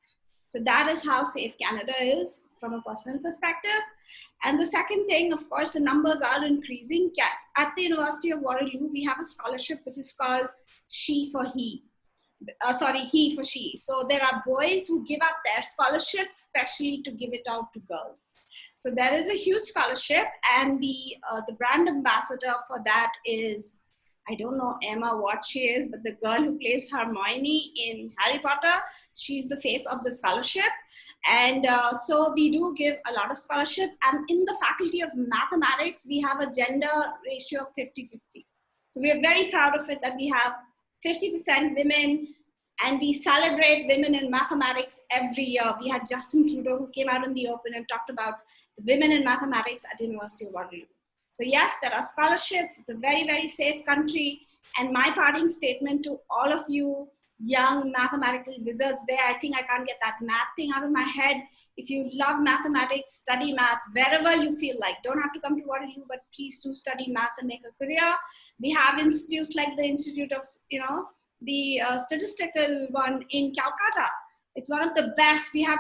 So that is how safe Canada is from a personal perspective. And the second thing, of course, the numbers are increasing. At the University of Waterloo, we have a scholarship which is called He for She. So there are boys who give up their scholarships, especially to give it out to girls. So there is a huge scholarship, and the brand ambassador for that is, I don't know Emma what she is, but the girl who plays Hermione in Harry Potter, she's the face of the scholarship. And so we do give a lot of scholarship. And in the Faculty of Mathematics, we have a gender ratio of 50-50. So we are very proud of it that we have 50% women, and we celebrate women in mathematics every year. We had Justin Trudeau who came out in the open and talked about the women in mathematics at the University of Waterloo. So yes, there are scholarships. It's a very, very safe country. And my parting statement to all of you young mathematical wizards there, I think I can't get that math thing out of my head. If you love mathematics, study math wherever you feel like. Don't have to come to Waterloo, but please do study math and make a career. We have institutes like the Institute of, the statistical one in Calcutta. It's one of the best. We have,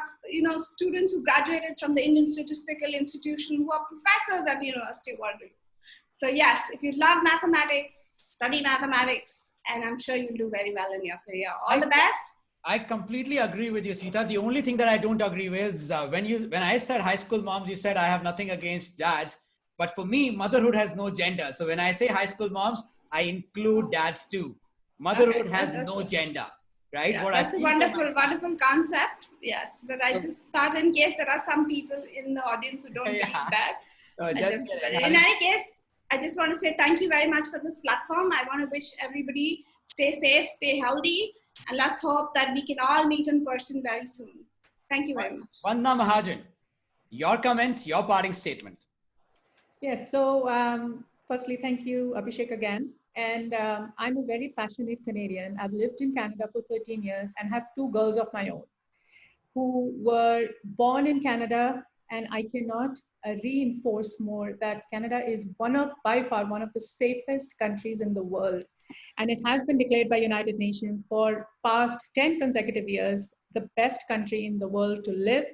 students who graduated from the Indian Statistical Institution who are professors at the University of Waterloo. So yes, if you love mathematics, study mathematics, and I'm sure you'll do very well in your career. All the best. I completely agree with you, Sita. The only thing that I don't agree with is when I said high school moms, you said I have nothing against dads. But for me, motherhood has no gender. So when I say high school moms, I include dads too. Motherhood has no gender. Right? Yeah, that's a wonderful concept. Yes, but I just thought in case there are some people in the audience who don't believe that. In any case, I just want to say thank you very much for this platform. I want to wish everybody stay safe, stay healthy, and let's hope that we can all meet in person very soon. Thank you very much. Vandana Mahajan, your comments, your parting statement. Yes, so firstly, thank you, Abhishek, again. And I'm a very passionate Canadian. I've lived in Canada for 13 years and have 2 girls of my own who were born in Canada. And I cannot reinforce more that Canada is by far one of the safest countries in the world. And it has been declared by United Nations for past 10 consecutive years, the best country in the world to live,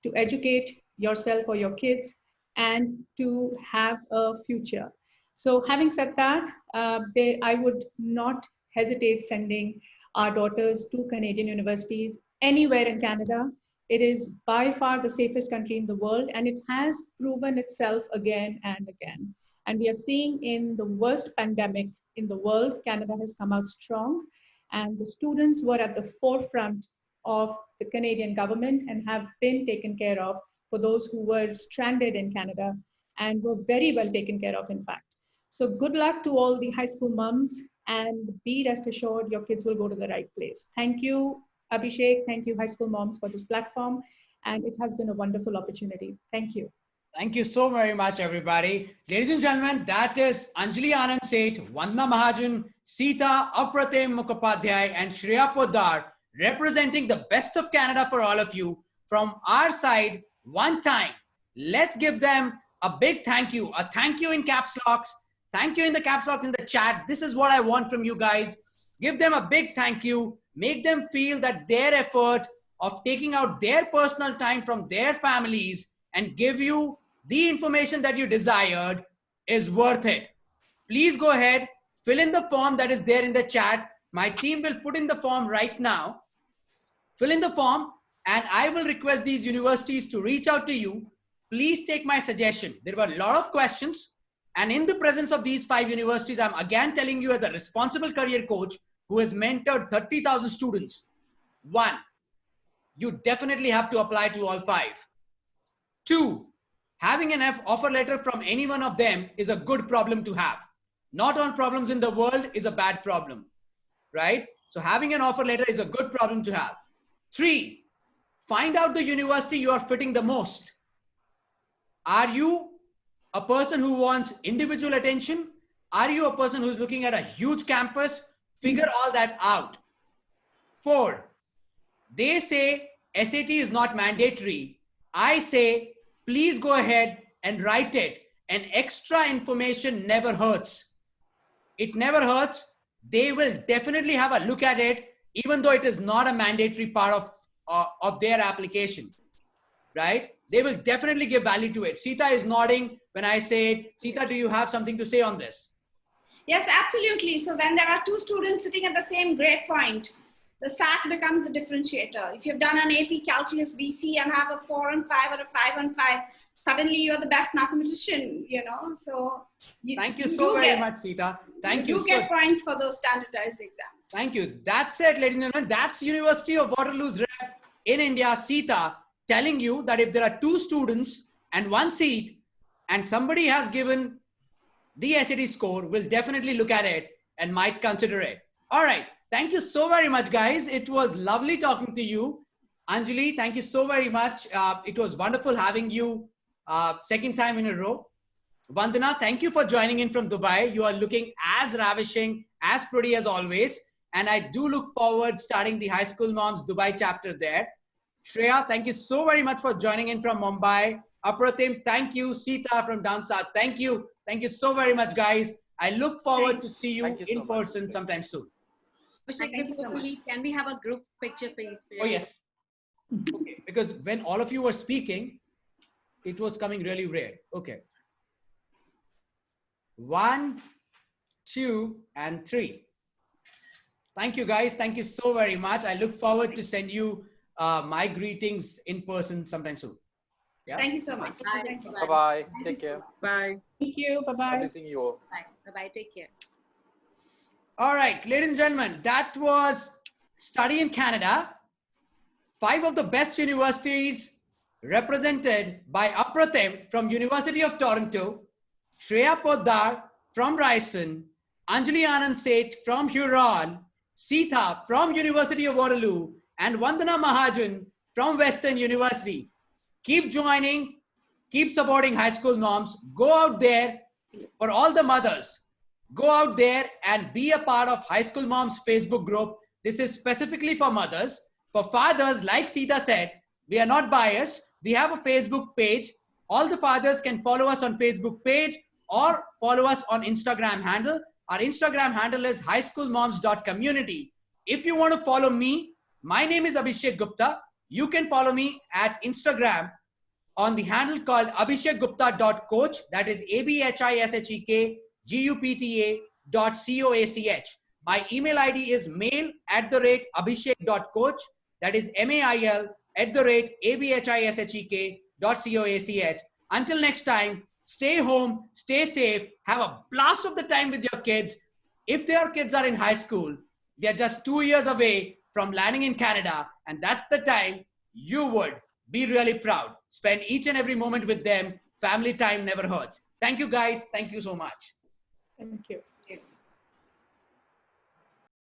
to educate yourself or your kids, and to have a future. So having said that, I would not hesitate sending our daughters to Canadian universities anywhere in Canada. It is by far the safest country in the world, and it has proven itself again and again. And we are seeing in the worst pandemic in the world, Canada has come out strong, and the students were at the forefront of the Canadian government and have been taken care of for those who were stranded in Canada and were very well taken care of, in fact. So good luck to all the high school moms, and be rest assured your kids will go to the right place. Thank you, Abhishek. Thank you, High School Moms, for this platform. And it has been a wonderful opportunity. Thank you. Thank you so very much, everybody. Ladies and gentlemen, that is Anjali Anand Seth, Vandana Mahajan, Sita Apratim Mukhopadhyay, and Shreya Poddar, representing the best of Canada for all of you. From our side, one time, let's give them a big thank you. A thank you in caps locks. Thank you in the caps locks in the chat. This is what I want from you guys. Give them a big thank you. Make them feel that their effort of taking out their personal time from their families and give you the information that you desired is worth it. Please go ahead, fill in the form that is there in the chat. My team will put in the form right now. Fill in the form, and I will request these universities to reach out to you. Please take my suggestion. There were a lot of questions, and in the presence of these 5 universities, I'm again telling you as a responsible career coach who has mentored 30,000 students. 1, you definitely have to apply to all 5. 2, having an offer letter from any one of them is a good problem to have. Not all problems in the world is a bad problem, right? So having an offer letter is a good problem to have. 3, find out the university you are fitting the most. Are you a person who wants individual attention? Are you a person who's looking at a huge campus? Figure all that out. 4, they say SAT is not mandatory. I say, please go ahead and write it. And extra information never hurts. It never hurts. They will definitely have a look at it, even though it is not a mandatory part of their application, right? They will definitely give value to it. Sita is nodding when I say it. Sita, do you have something to say on this? Yes, absolutely. So when there are 2 students sitting at the same grade point, the SAT becomes the differentiator. If you've done an AP Calculus BC and have a 4 and 5 or a 5 and 5, suddenly you're the best mathematician, you know. So thank you so very much, Sita. Thank you. You get points for those standardized exams. Thank you. That's it, ladies and gentlemen. That's University of Waterloo's rep in India, Sita, telling you that if there are 2 students and 1 seat and somebody has given the SAT score, we'll definitely look at it and might consider it. All right. Thank you so very much, guys. It was lovely talking to you. Anjali, thank you so very much. It was wonderful having you second time in a row. Vandana, thank you for joining in from Dubai. You are looking as ravishing, as pretty as always. And I do look forward starting the High School Moms Dubai chapter there. Shreya, thank you so very much for joining in from Mumbai. Apratim, thank you. Sita from down south, thank you. Thank you so very much, guys. I look forward to see you in person sometime soon. Abhishek, before we leave, can we have a group picture, please? Oh, yes. Okay, because when all of you were speaking, it was coming really rare. Okay. 1, 2, and 3. Thank you, guys. Thank you so very much. I look forward to send you my greetings in person sometime soon. Yeah? Thank you so much. Bye-bye. Take care. Bye. Thank you. Bye-bye. Good seeing you all. Bye. Bye-bye. Take care. All right, ladies and gentlemen, that was Study in Canada. 5 of the best universities represented by Apratim from University of Toronto, Shreya Poddar from Ryerson, Anjali Anand Seth from Huron, Sita from University of Waterloo, and Vandana Mahajan from Western University. Keep joining, keep supporting High School Moms. Go out there for all the mothers. Go out there and be a part of High School Moms Facebook group. This is specifically for mothers. For fathers, like Sita said, we are not biased. We have a Facebook page. All the fathers can follow us on Facebook page or follow us on Instagram handle. Our Instagram handle is highschoolmoms.community. If you want to follow me, my name is Abhishek Gupta. You can follow me at Instagram on the handle called abhishekgupta.coach. That is abhishekgupta.coach. My email ID is mail@abhishek.coach. That is mail@abhishek.coach. abhishek.coach. Until next time, stay home, stay safe, have a blast of the time with your kids. If their kids are in high school, they're just 2 years away from landing in Canada, and that's the time you would be really proud. Spend each and every moment with them. Family time never hurts. Thank you, guys. Thank you so much. Thank you.